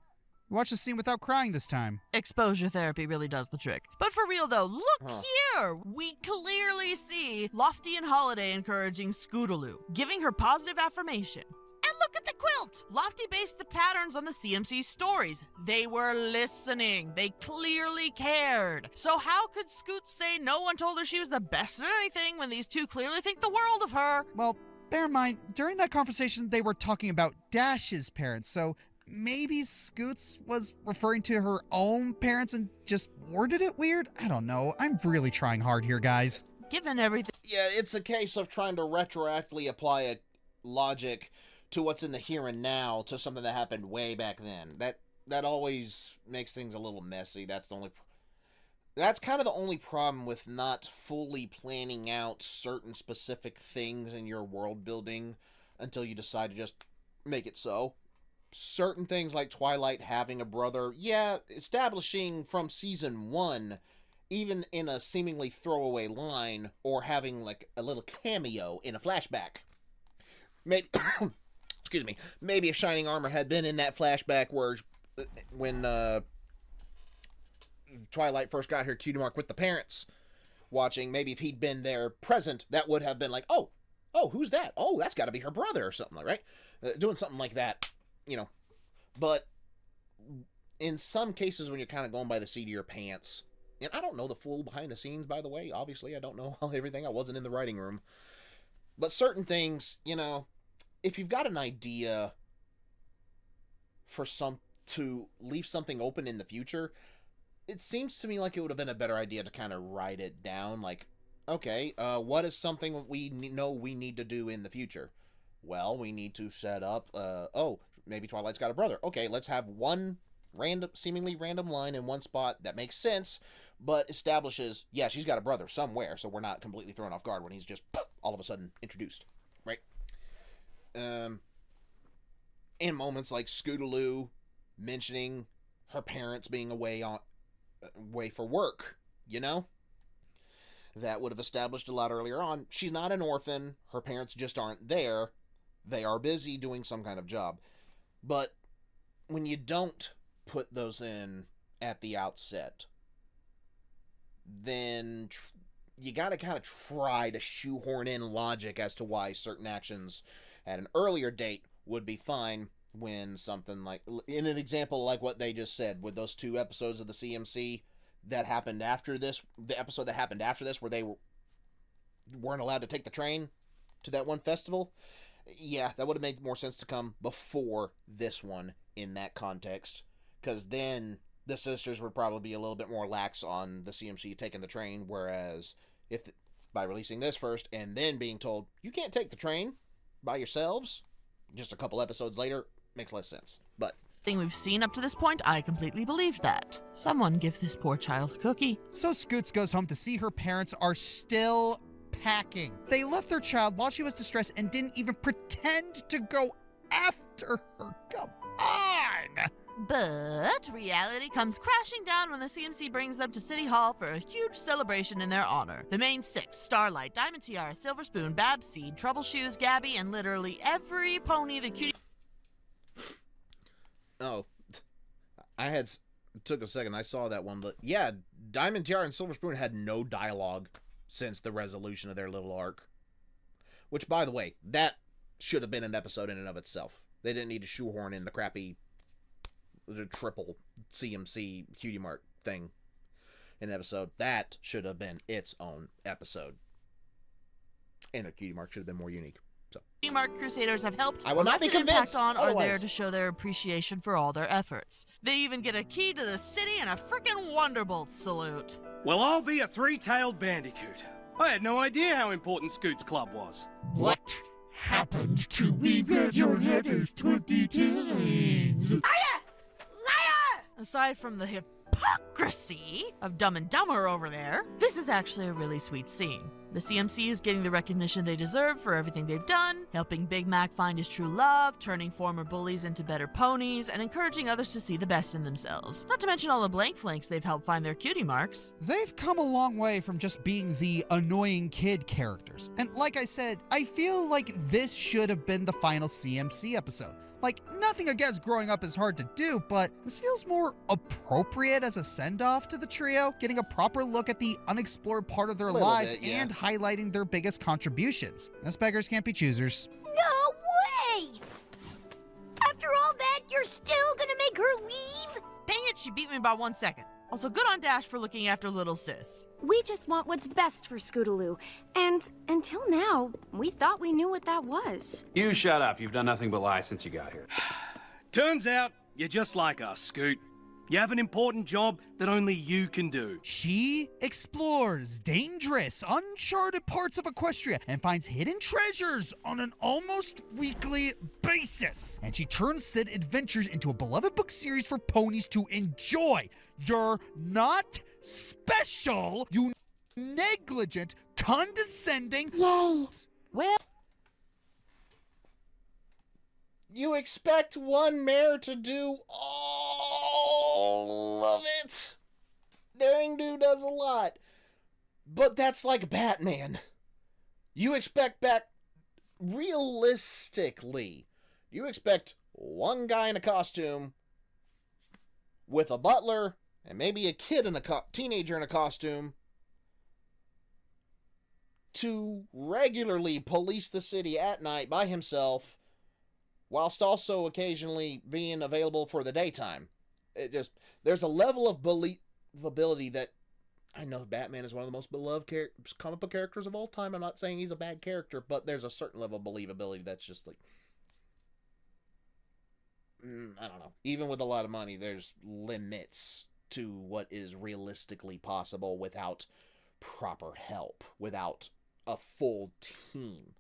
Watch the scene without crying this time.
Exposure therapy really does the trick. But for real though, look here! We clearly see Lofty and Holiday encouraging Scootaloo, giving her positive affirmation. And look at the quilt! Lofty based the patterns on the CMC stories. They were listening. They clearly cared. So how could Scoot say no one told her she was the best at anything when these two clearly think the world of her?
Well, bear in mind, during that conversation, they were talking about Dash's parents, so maybe Scoots was referring to her own parents and just worded it weird? I don't know. I'm really trying hard here, guys.
Given everything...
Yeah, it's a case of trying to retroactively apply a logic to what's in the here and now to something that happened way back then. That always makes things a little messy. That's kind of the only problem with not fully planning out certain specific things in your world building until you decide to just make it so. Certain things like Twilight having a brother, establishing from season 1, even in a seemingly throwaway line, or having like a little cameo in a flashback. Maybe, excuse me, maybe if Shining Armor had been in that flashback when Twilight first got her cutie mark with the parents watching, maybe if he'd been there present, that would have been like, oh, who's that? Oh, that's got to be her brother or something, right? Doing something like that. You know, but in some cases when you're kind of going by the seat of your pants, and I don't know the full behind the scenes, by the way, obviously I don't know everything, I wasn't in the writing room, but certain things, you know, if you've got an idea to leave something open in the future, it seems to me like it would have been a better idea to kind of write it down, like, okay, what is something we know we need to do in the future? Well, we need to set up, maybe Twilight's got a brother. Okay, let's have one seemingly random line in one spot that makes sense, but establishes, she's got a brother somewhere, so we're not completely thrown off guard when he's just all of a sudden introduced, right? In moments like Scootaloo mentioning her parents being away for work, you know? That would have established a lot earlier on. She's not an orphan. Her parents just aren't there. They are busy doing some kind of job. But when you don't put those in at the outset, then you gotta kind of try to shoehorn in logic as to why certain actions at an earlier date would be fine when something like, in an example like what they just said, with those 2 episodes of the CMC that happened after this, the episode that happened after this where they weren't allowed to take the train to that one festival. Yeah, that would have made more sense to come before this one in that context, because then the sisters would probably be a little bit more lax on the CMC taking the train, whereas if by releasing this first and then being told you can't take the train by yourselves just a couple episodes later, makes less sense. But
thing we've seen up to this point, I completely believed that. Someone give this poor child a cookie.
So Scoots goes home to see her parents are still packing. They left their child while she was distressed and didn't even pretend to go after her. Come on!
But reality comes crashing down when the CMC brings them to City Hall for a huge celebration in their honor. The main 6, Starlight, Diamond Tiara, Silver Spoon, Babs Seed, Trouble Shoes, Gabby, and literally every pony the cutie...
Oh, took a second, I saw that one, but yeah, Diamond Tiara and Silver Spoon had no dialogue since the resolution of their little arc. Which, by the way, that should have been an episode in and of itself. They didn't need to shoehorn in the crappy triple CMC cutie mark thing in an episode. That should have been its own episode. And the cutie mark should have been more unique. So
Cutie Mark Crusaders have helped
I will not be convinced
on are
otherwise.
there to show their appreciation for all their efforts. They even get a key to the city and a frickin' Wonderbolt salute.
Well, I'll be a 3-tailed bandicoot. I had no idea how important Scoot's Club was.
What happened to We've Read Your Letters 20 times?
Aside from the hypocrisy of Dumb and Dumber over there, this is actually a really sweet scene. The CMC is getting the recognition they deserve for everything they've done, helping Big Mac find his true love, turning former bullies into better ponies, and encouraging others to see the best in themselves. Not to mention all the blank flanks they've helped find their cutie marks.
They've come a long way from just being the annoying kid characters. And like I said, I feel like this should have been the final CMC episode. Like, nothing against growing up is hard to do, but this feels more appropriate as a send-off to the trio, getting a proper look at the unexplored part of their lives and highlighting their biggest contributions. Us beggars can't be choosers.
No way! After all that, you're still gonna make her leave?
Dang it, she beat me by 1 second. Also, good on Dash for looking after little sis.
We just want what's best for Scootaloo, and until now, we thought we knew what that was.
You shut up. You've done nothing but lie since you got here.
Turns out, you're just like us, Scoot. You have an important job that only you can do.
She explores dangerous, uncharted parts of Equestria and finds hidden treasures on an almost weekly basis. And she turns said adventures into a beloved book series for ponies to enjoy. You're not special, you negligent, condescending...
Yay!
Well...
You expect one mare to do all of it? Daring Do does a lot. But that's like Batman. You expect realistically, you expect one guy in a costume with a butler and maybe a kid in a teenager in a costume to regularly police the city at night by himself, whilst also occasionally being available for the daytime. There's a level of believability that, I know Batman is one of the most beloved comic book characters of all time. I'm not saying he's a bad character, but there's a certain level of believability that's just like, I don't know. Even with a lot of money, there's limits to what is realistically possible without proper help, without a full team.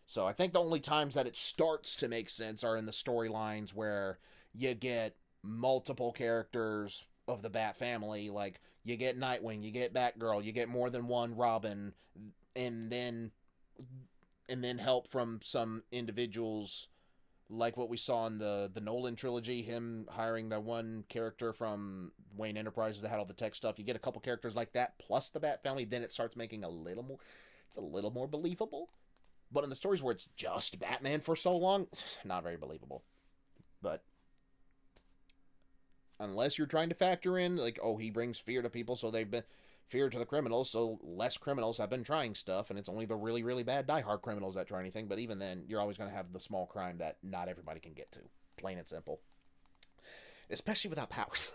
So I think the only times that it starts to make sense are in the storylines where you get multiple characters of the Bat family, like you get Nightwing, you get Batgirl, you get more than one Robin, and then help from some individuals, like what we saw in the Nolan trilogy, him hiring the one character from Wayne Enterprises that had all the tech stuff. You get a couple characters like that, plus the Bat family, then it starts making a little more believable. But in the stories where it's just Batman for so long, not very believable. But unless you're trying to factor in, like, oh, he brings fear to people, so they've been fear to the criminals, so less criminals have been trying stuff, and it's only the really, really bad die-hard criminals that try anything, but even then, you're always going to have the small crime that not everybody can get to. Plain and simple. Especially without powers.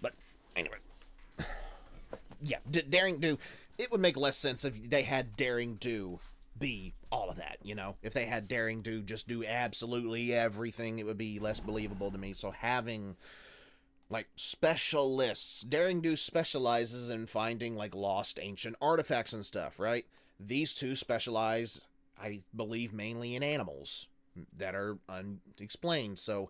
But, anyway. Yeah, Daring Do, it would make less sense if they had Daring Do be all of that, you know? If they had Daring Do just do absolutely everything, it would be less believable to me. So having, like, specialists. Daring Do specializes in finding, like, lost ancient artifacts and stuff, right? These two specialize, I believe, mainly in animals that are unexplained. So,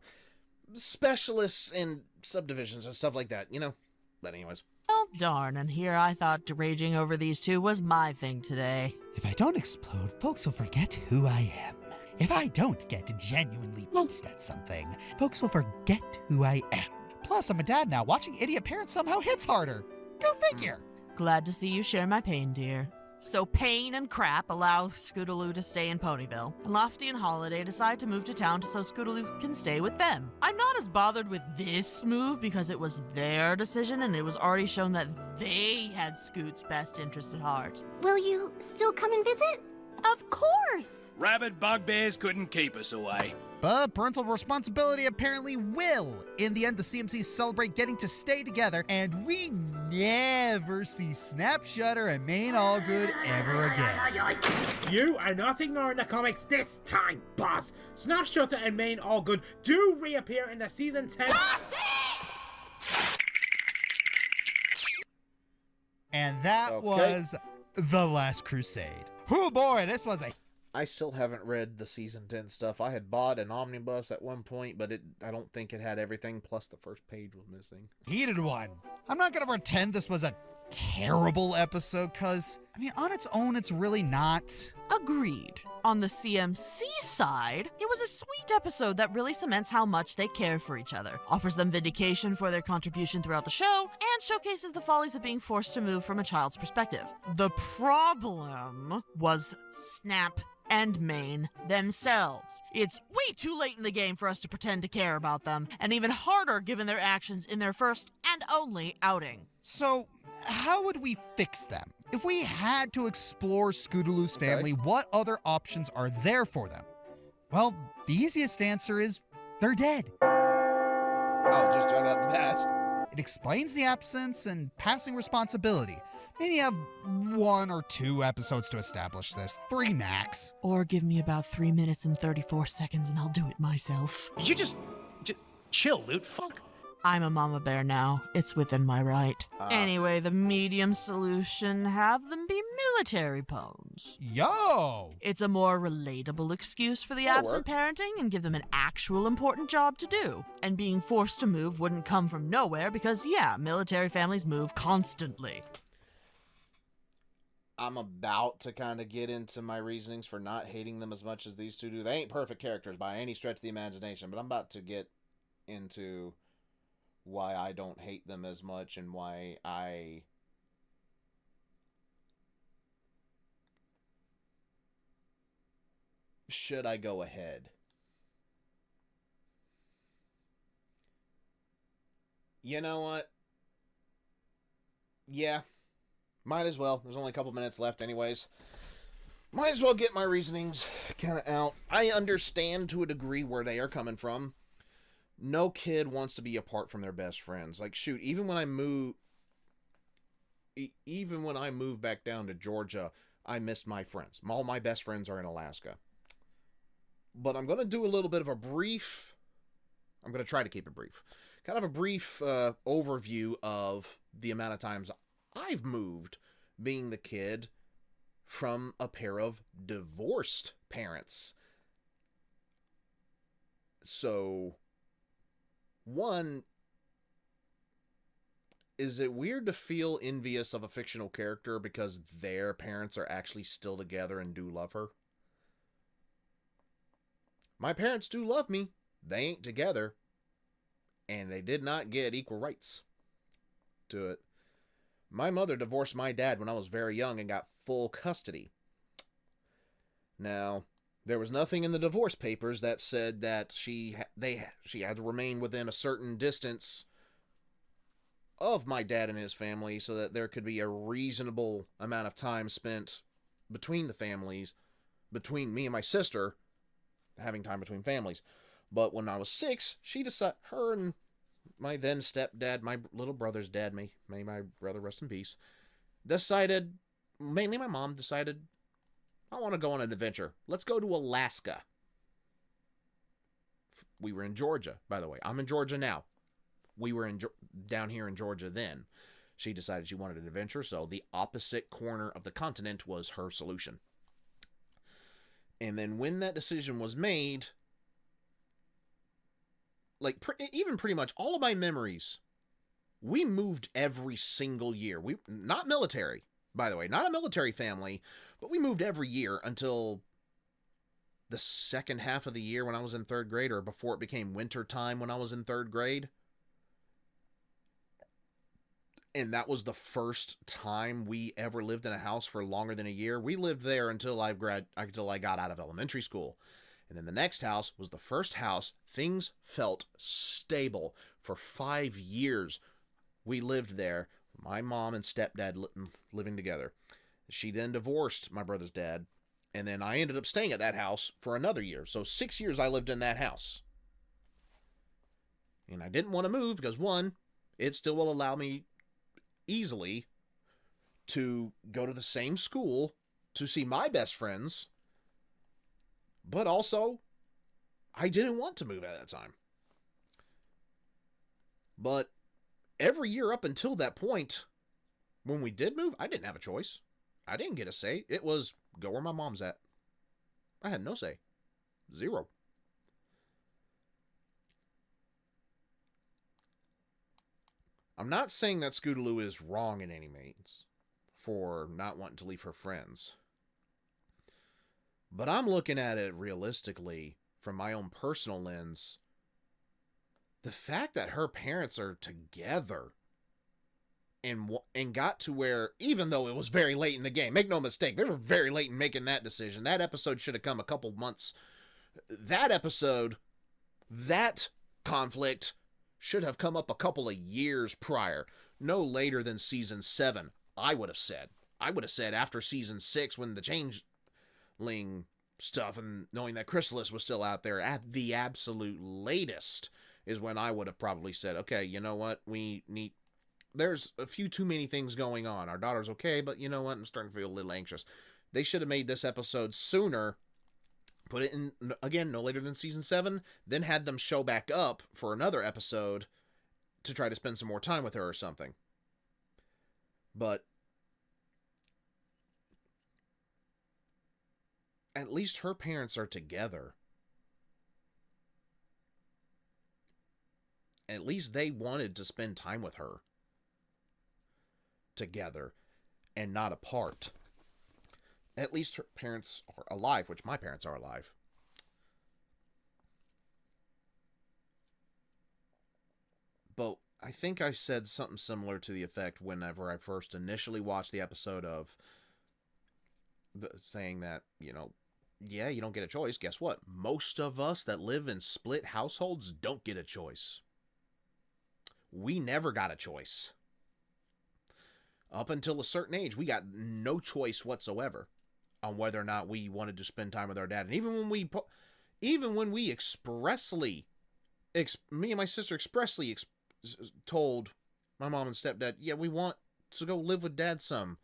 specialists in subdivisions and stuff like that, you know? But anyways.
Well, darn, and here I thought raging over these two was my thing today.
If I don't explode, folks will forget who I am. If I don't get genuinely pissed at something, folks will forget who I am. Plus, I'm a dad now. Watching idiot parents somehow hits harder. Go figure.
Glad to see you share my pain, dear. So Pain and Crap allow Scootaloo to stay in Ponyville. Lofty and Holiday decide to move to town so Scootaloo can stay with them. I'm not as bothered with this move because it was their decision and it was already shown that they had Scoot's best interest at heart.
Will you still come and visit? Of course!
Rabid bugbears couldn't keep us away.
But parental responsibility apparently will. In the end, the CMCs celebrate getting to stay together, and we never see Snap, Shutter, and Maine Allgood ever again.
You are not ignoring the comics this time, boss. Snap, Shutter, and Maine Allgood do reappear in the season 10.
And that was The Last Crusade. Oh boy, this was a...
I still haven't read the season 10 stuff. I had bought an omnibus at one point, but I don't think it had everything, plus the first page was missing.
Heated one. I'm not going to pretend this was a terrible episode, because, I mean, on its own, it's really not.
Agreed. On the CMC side, it was a sweet episode that really cements how much they care for each other, offers them vindication for their contribution throughout the show, and showcases the follies of being forced to move from a child's perspective. The problem was Snap and Maine themselves. It's way too late in the game for us to pretend to care about them, and even harder given their actions in their first and only outing.
So, how would we fix them? If we had to explore Scootaloo's family, what other options are there for them? Well, the easiest answer is they're dead.
Oh, just right out the bat.
It explains the absence and passing responsibility. Maybe have 1 or 2 episodes to establish this. 3 max.
Or give me about 3 minutes and 34 seconds and I'll do it myself.
You just chill, Loot. Fuck.
I'm a mama bear now. It's within my right. Anyway, the medium solution, have them be military pawns.
Yo!
It's a more relatable excuse for the absent parenting and give them an actual important job to do. And being forced to move wouldn't come from nowhere because, yeah, military families move constantly.
I'm about to kind of get into my reasonings for not hating them as much as these two do. They ain't perfect characters by any stretch of the imagination, but I'm about to get into why I don't hate them as much and why I should I go ahead. You know what? Yeah. Might as well. There's only a couple minutes left anyways. Might as well get my reasonings kind of out. I understand to a degree where they are coming from. No kid wants to be apart from their best friends. Like, shoot, even when I moved back down to Georgia, I missed my friends. All my best friends are in Alaska. But I'm going to do a little bit of a brief... I'm going to try to keep it brief. Kind of a brief overview of the amount of times I've moved, being the kid from a pair of divorced parents. So, one, is it weird to feel envious of a fictional character because their parents are actually still together and do love her? My parents do love me. They ain't together. And they did not get equal rights to it. My mother divorced my dad when I was very young and got full custody. Now, there was nothing in the divorce papers that said that she had to remain within a certain distance of my dad and his family so that there could be a reasonable amount of time spent between the families, between me and my sister, having time between families. But when I was 6, she decided, her and my then stepdad, my little brother's dad, may my brother rest in peace, decided, mainly my mom decided, I want to go on an adventure. Let's go to Alaska. We were in Georgia, by the way. I'm in Georgia now. We were down here in Georgia then. She decided she wanted an adventure, so the opposite corner of the continent was her solution. And then when that decision was made, like even pretty much all of my memories, we moved every single year. We not military, by the way, not a military family, but we moved every year until the second half of the year when I was in 3rd grade, or before it became winter time when I was in 3rd grade. And that was the first time we ever lived in a house for longer than a year. We lived there until I got out of elementary school. And then the next house was the first house. Things felt stable. For 5 years, we lived there. My mom and stepdad living together. She then divorced my brother's dad. And then I ended up staying at that house for another year. So 6 years I lived in that house. And I didn't want to move because, one, it still will allow me easily to go to the same school to see my best friends, but also I didn't want to move at that time. But every year up until that point, when we did move, I didn't have a choice. I didn't get a say. It was go where my mom's at. I had no say. Zero. I'm not saying that Scootaloo is wrong in any means for not wanting to leave her friends. But I'm looking at it realistically from my own personal lens. The fact that her parents are together and got to where, even though it was very late in the game, make no mistake, they were very late in making that decision. That episode should have come a couple months. That episode, that conflict should have come up a couple of years prior, no later than season 7, I would have said. I would have said after season 6, when the changeling stuff and knowing that Chrysalis was still out there at the absolute latest is when I would have probably said, okay, you know what, there's a few too many things going on. Our daughter's okay, but you know what, I'm starting to feel a little anxious. They should have made this episode sooner. Put it in, again, no later than season 7, then had them show back up for another episode to try to spend some more time with her or something. But at least her parents are together. At least they wanted to spend time with her together and not apart. At least her parents are alive, which my parents are alive. But I think I said something similar to the effect whenever I first initially watched the episode of saying that, yeah, you don't get a choice. Guess what? Most of us that live in split households don't get a choice. We never got a choice. Up until a certain age, we got no choice whatsoever on whether or not we wanted to spend time with our dad. And even when we expressly, me and my sister expressly told my mom and stepdad, yeah, we want to go live with dad some.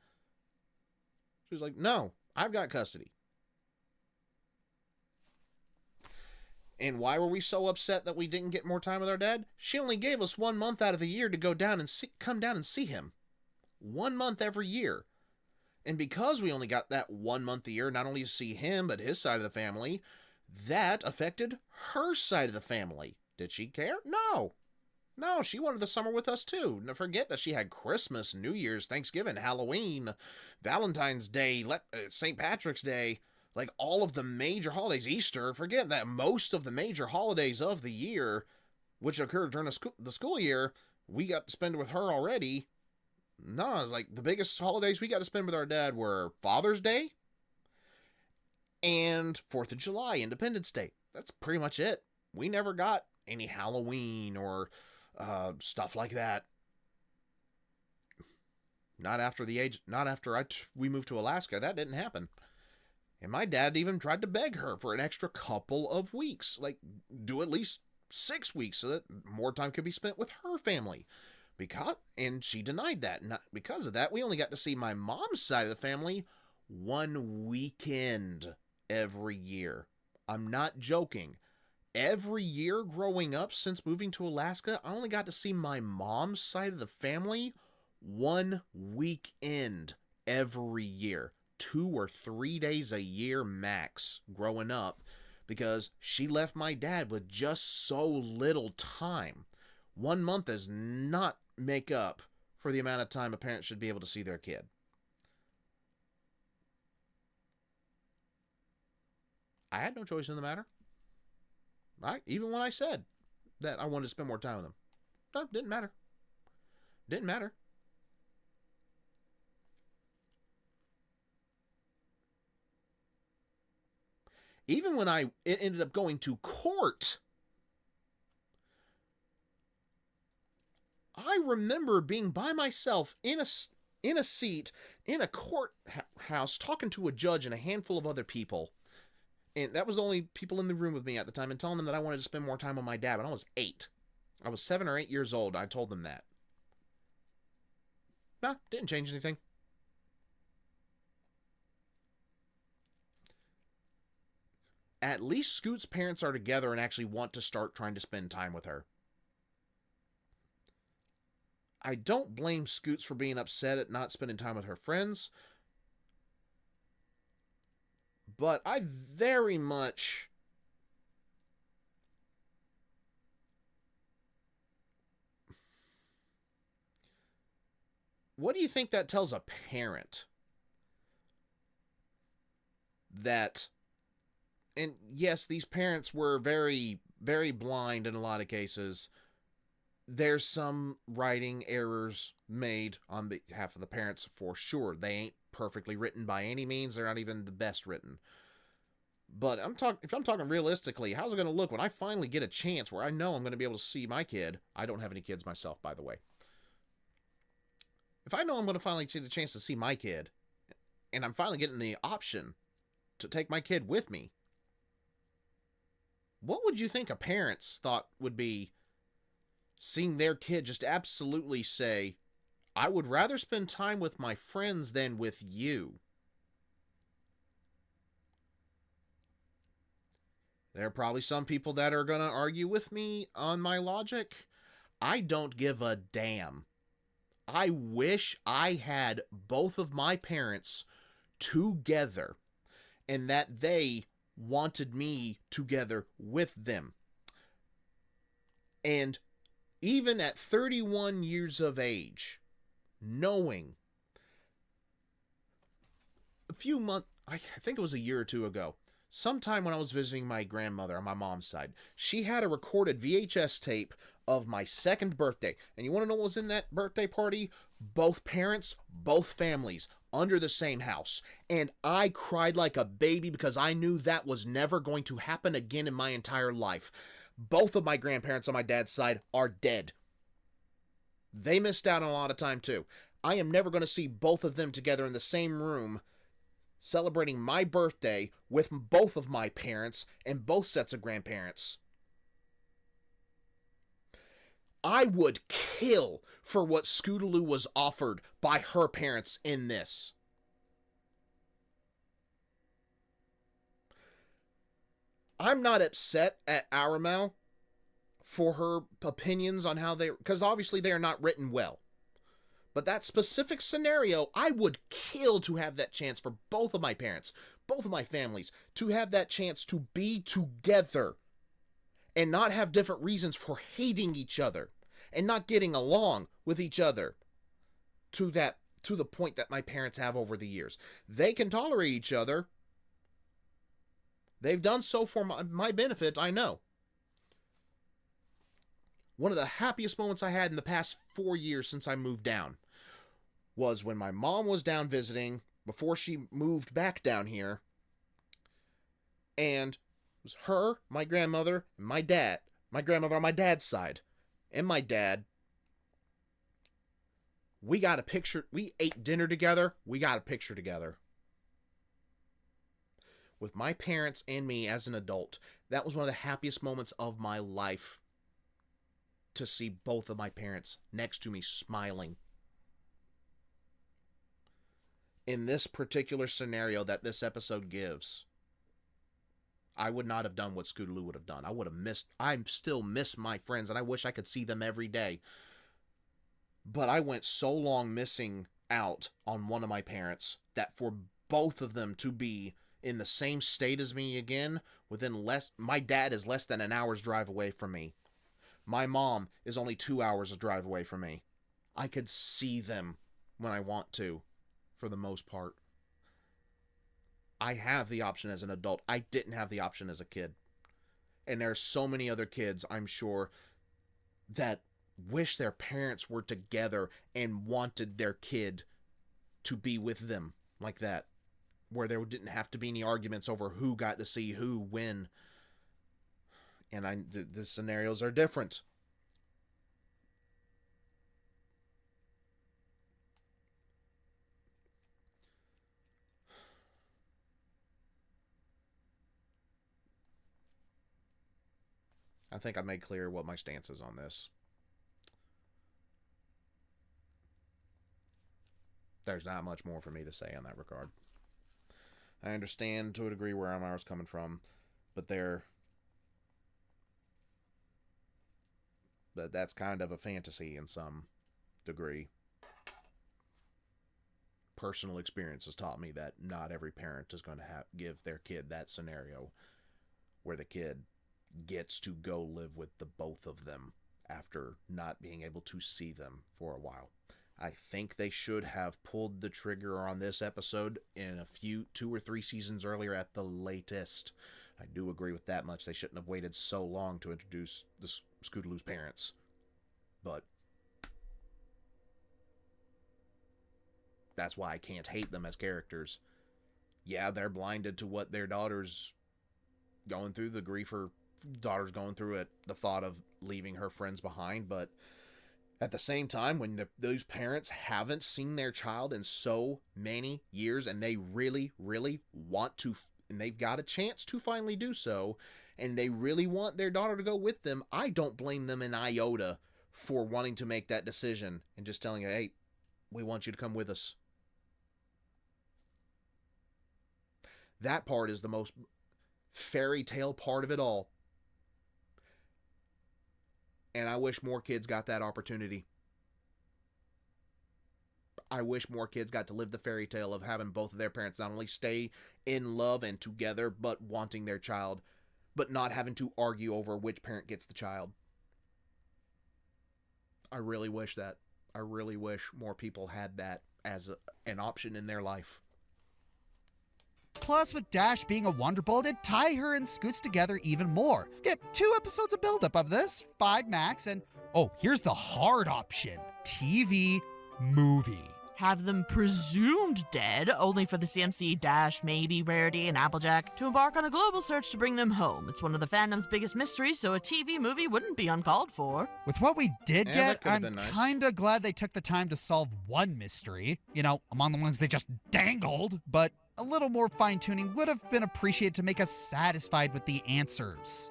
She was like, no, I've got custody. And why were we so upset that we didn't get more time with our dad? She only gave us 1 month out of the year to go down and come down and see him. 1 month every year. And because we only got that 1 month a year, not only to see him, but his side of the family, that affected her side of the family. Did she care? No. No, she wanted the summer with us too. Now forget that she had Christmas, New Year's, Thanksgiving, Halloween, Valentine's Day, St. Patrick's Day, like all of the major holidays, Easter. Forget that most of the major holidays of the year, which occurred during the school year, we got to spend with her already. No, like the biggest holidays we got to spend with our dad were Father's Day and 4th of July, Independence Day. That's pretty much it. We never got any Halloween or stuff like that. Not after we moved to Alaska. That didn't happen. And my dad even tried to beg her for an extra couple of weeks. Like, do at least 6 weeks so that more time could be spent with her family. And she denied that. Not because of that, we only got to see my mom's side of the family 1 weekend every year. I'm not joking. Every year growing up since moving to Alaska, I only got to see my mom's side of the family 1 weekend every year. 2 or 3 days a year max growing up, because she left my dad with just so little time. 1 month does not make up for the amount of time a parent should be able to see their kid. I had no choice in the matter. Even when I said that I wanted to spend more time with them. No, didn't matter. Didn't matter. Even when it ended up going to court, I remember being by myself in a seat in a courthouse talking to a judge and a handful of other people. And that was the only people in the room with me at the time, and telling them that I wanted to spend more time with my dad when I was 8. I was 7 or 8 years old. I told them that. No, didn't change anything. At least Scoot's parents are together and actually want to start trying to spend time with her. I don't blame Scoots for being upset at not spending time with her friends, but I very much what do you think that tells a parent? That, and yes, these parents were very, very blind in a lot of cases. There's some writing errors made on behalf of the parents for sure. They ain't perfectly written by any means. They're not even the best written. But if I'm talking realistically, how's it going to look when I finally get a chance where I know I'm going to be able to see my kid? I don't have any kids myself, by the way. If I know I'm going to finally get a chance to see my kid, and I'm finally getting the option to take my kid with me, what would you think a parent's thought would be seeing their kid just absolutely say, I would rather spend time with my friends than with you? There are probably some people that are going to argue with me on my logic. I don't give a damn. I wish I had both of my parents together and that they wanted me together with them. And even at 31 years of age, knowing a few months, I think it was a year or two ago, sometime when I was visiting my grandmother on my mom's side, she had a recorded VHS tape of my 2nd birthday. And you want to know what was in that birthday party? Both parents, both families, under the same house. And I cried like a baby because I knew that was never going to happen again in my entire life. Both of my grandparents on my dad's side are dead. They missed out on a lot of time too. I am never going to see both of them together in the same room celebrating my birthday with both of my parents and both sets of grandparents. I would kill for what Scootaloo was offered by her parents in this. I'm not upset at Aramau for her opinions on how they, because obviously they are not written well. But that specific scenario, I would kill to have that chance for both of my parents, both of my families, to have that chance to be together and not have different reasons for hating each other and not getting along with each other to the point that my parents have over the years. They can tolerate each other. They've done so for my benefit, I know. One of the happiest moments I had in the past 4 years since I moved down was when my mom was down visiting before she moved back down here. And it was her, my grandmother, and my dad. My grandmother on my dad's side. And my dad. We got a picture. We ate dinner together. We got a picture together. With my parents and me as an adult. That was one of the happiest moments of my life. To see both of my parents next to me smiling. In this particular scenario that this episode gives, I would not have done what Scootaloo would have done. I still miss my friends, and I wish I could see them every day. But I went so long missing out on one of my parents that for both of them to be in the same state as me again, my dad is less than an hour's drive away from me. My mom is only 2 hours of drive away from me. I could see them when I want to, for the most part. I have the option as an adult. I didn't have the option as a kid. And there are so many other kids, I'm sure, that wish their parents were together and wanted their kid to be with them like that. Where there didn't have to be any arguments over who got to see who when. And the scenarios are different. I think I made clear what my stance is on this. There's not much more for me to say in that regard. I understand to a degree where Aramau's coming from, but that's kind of a fantasy in some degree. Personal experience has taught me that not every parent is going to give their kid that scenario where the kid gets to go live with the both of them after not being able to see them for a while. I think they should have pulled the trigger on this episode in 2 or 3 seasons earlier at the latest. I do agree with that much. They shouldn't have waited so long to introduce the Scootaloo's parents. But that's why I can't hate them as characters. Yeah, they're blinded to what their daughter's going through, the grief her daughter's going through at the thought of leaving her friends behind, but at the same time, when those parents haven't seen their child in so many years and they really, really want to, and they've got a chance to finally do so, and they really want their daughter to go with them, I don't blame them an iota for wanting to make that decision and just telling her, hey, we want you to come with us. That part is the most fairy tale part of it all. And I wish more kids got that opportunity. I wish more kids got to live the fairy tale of having both of their parents not only stay in love and together, but wanting their child, but not having to argue over which parent gets the child. I really wish that. I really wish more people had that as an option in their life.
Plus, with Dash being a Wonderbolt, it'd tie her and Scoots together even more. Get 2 episodes of buildup of this, 5 max, and oh, here's the hard option. TV movie.
Have them presumed dead, only for the CMC, Dash, maybe Rarity, and Applejack to embark on a global search to bring them home. It's one of the fandom's biggest mysteries, so a TV movie wouldn't be uncalled for.
With what we did get, I'm kinda glad they took the time to solve one mystery. You know, among the ones they just dangled, but a little more fine-tuning would have been appreciated to make us satisfied with the answers.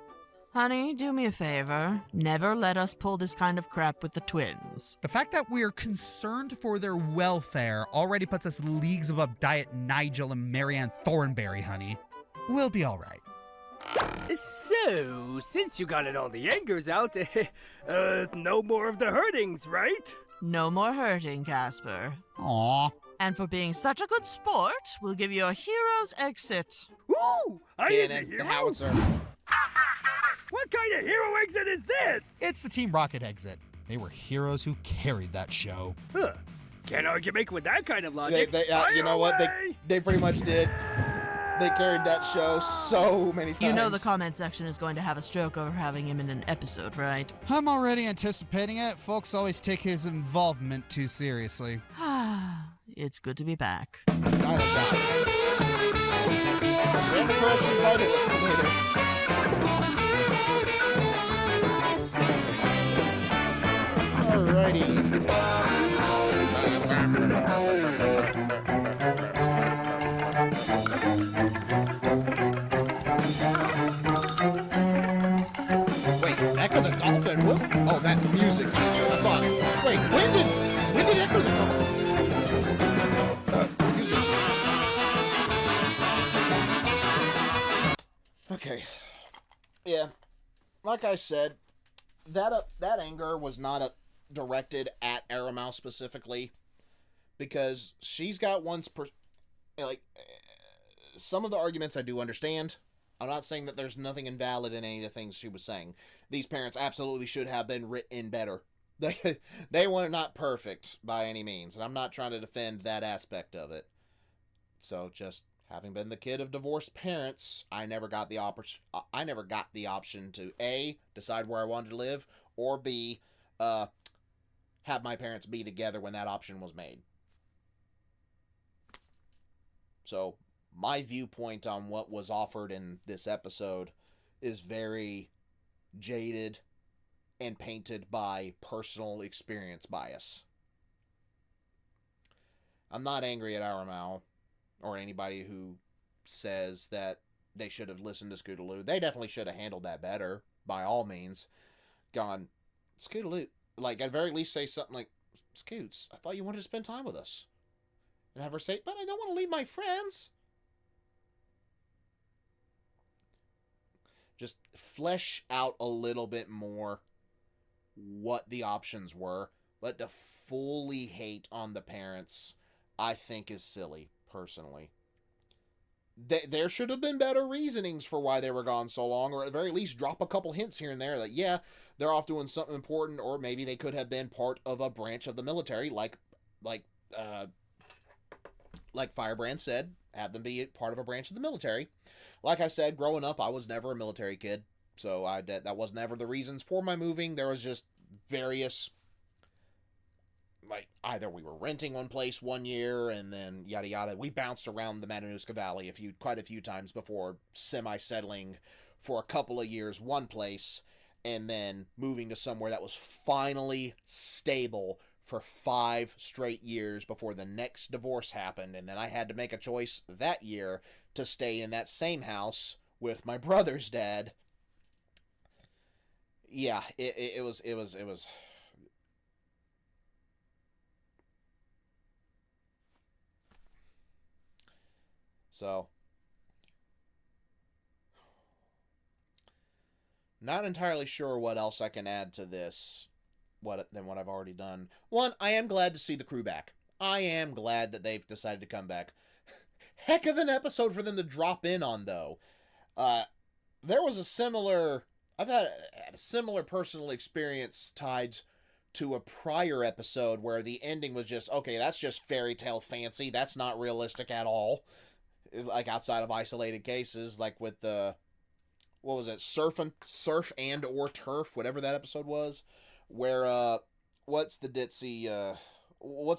Honey, do me a favor. Never let us pull this kind of crap with the twins.
The fact that we're concerned for their welfare already puts us leagues above Diet Nigel and Marianne Thornberry, honey. We'll be all right.
So, since you got it all the angers out, no more of the hurtings, right?
No more hurting, Casper.
Aww.
And for being such a good sport, we'll give you a hero's exit.
Ooh! I is a hero?
Howitzer.
What kind of hero exit is this?
It's the Team Rocket exit. They were heroes who carried that show.
Huh. Can't argue with that kind of logic.
You know what? They pretty much did. They carried that show so many times.
You know the comment section is going to have a stroke over having him in an episode, right?
I'm already anticipating it. Folks always take his involvement too seriously.
It's good to be back.
Alrighty. Okay. Yeah. Like I said, that anger was not directed at Aramau specifically, because she's got some of the arguments I do understand. I'm not saying that there's nothing invalid in any of the things she was saying. These parents absolutely should have been written better. They were not perfect by any means, and I'm not trying to defend that aspect of it. So, just having been the kid of divorced parents, I never got the option to A, decide where I wanted to live, or B, have my parents be together when that option was made. So, my viewpoint on what was offered in this episode is very jaded and painted by personal experience bias. I'm not angry at Aramau or anybody who says that they should have listened to Scootaloo. They definitely should have handled that better, by all means. Gone, Scootaloo, like, at very least say something like, Scoots, I thought you wanted to spend time with us. And have her say, but I don't want to leave my friends. Just flesh out a little bit more what the options were. But to fully hate on the parents, I think is silly, personally. There should have been better reasonings for why they were gone so long, or at the very least drop a couple hints here and there that, yeah, they're off doing something important, or maybe they could have been part of a branch of the military, like Firebrand said, have them be part of a branch of the military. Like I said, growing up, I was never a military kid, so that was never the reasons for my moving. There was just various, like, either we were renting one place one year, and then yada yada. We bounced around the Matanuska Valley quite a few times before semi-settling for a couple of years one place, and then moving to somewhere that was finally stable for 5 straight years before the next divorce happened, and then I had to make a choice that year to stay in that same house with my brother's dad. Yeah, it was. So, not entirely sure what else I can add to this than what I've already done. One, I am glad to see the crew back. I am glad that they've decided to come back. Heck of an episode for them to drop in on, though. There was I've had a similar personal experience tied to a prior episode where the ending was just, okay, that's just fairy tale fancy. That's not realistic at all. Like, outside of isolated cases, like with the, what was it, Surf and or Turf, whatever that episode was, where, what's the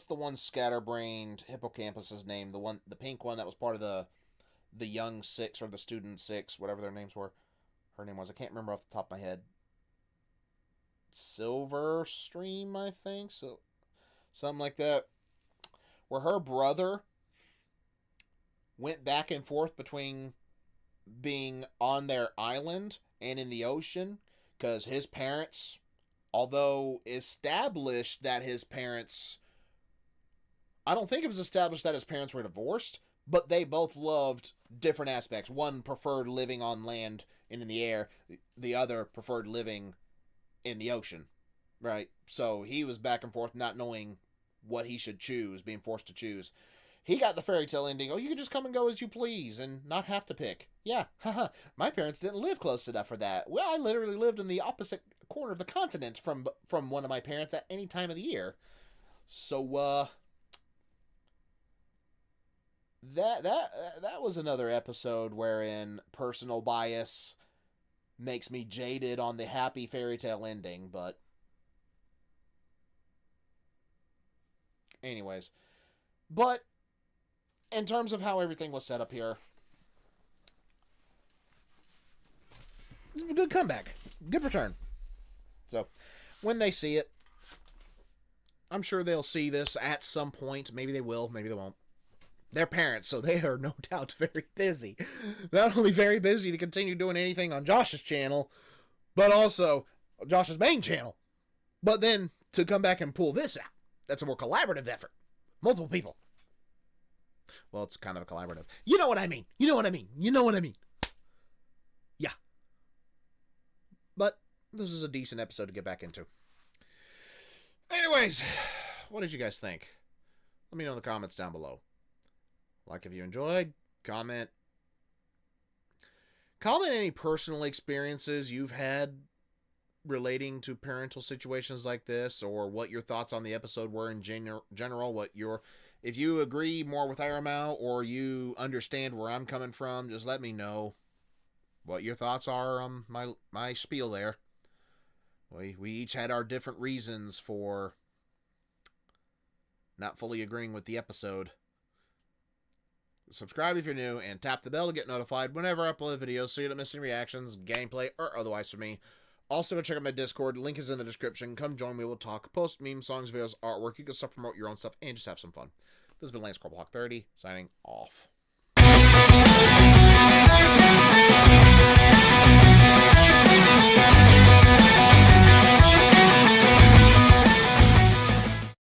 one scatterbrained hippocampus's name? The pink one that was part of the Young Six, or the Student Six, whatever their names were. Her name was, I can't remember off the top of my head. Silverstream, I think, so something like that. Where her brother went back and forth between being on their island and in the ocean, because his parents, although established that his parents, I don't think it was established that his parents were divorced, but they both loved different aspects. One preferred living on land and in the air. The other preferred living in the ocean, right? So he was back and forth, not knowing what he should choose, being forced to choose. He got the fairy tale ending. Oh, you can just come and go as you please and not have to pick. Yeah, haha. My parents didn't live close enough for that. Well, I literally lived in the opposite corner of the continent from one of my parents at any time of the year. So, that was another episode wherein personal bias makes me jaded on the happy fairy tale ending, but anyways. But in terms of how everything was set up here, good comeback. Good return. So, when they see it, I'm sure they'll see this at some point. Maybe they will, maybe they won't. They're parents, so they are no doubt very busy. Not only very busy to continue doing anything on Josh's channel, but also Josh's main channel. But then to come back and pull this out, that's a more collaborative effort. Multiple people. Well, it's kind of a collaborative. You know what I mean. You know what I mean. You know what I mean. this is a decent episode to get back into. Anyways, what did you guys think? Let me know in the comments down below. Like if you enjoyed, comment. Comment any personal experiences you've had relating to parental situations like this, or what your thoughts on the episode were in general. If you agree more with Aramau, or you understand where I'm coming from, just let me know what your thoughts are on my spiel there. We each had our different reasons for not fully agreeing with the episode. Subscribe if you're new, and tap the bell to get notified whenever I upload videos so you don't miss any reactions, gameplay, or otherwise from me. Also, go check out my Discord. Link is in the description. Come join me. We'll talk, post memes, songs, videos, artwork. You can self-promote your own stuff and just have some fun. This has been Lance Corporal Hawk 30, signing off.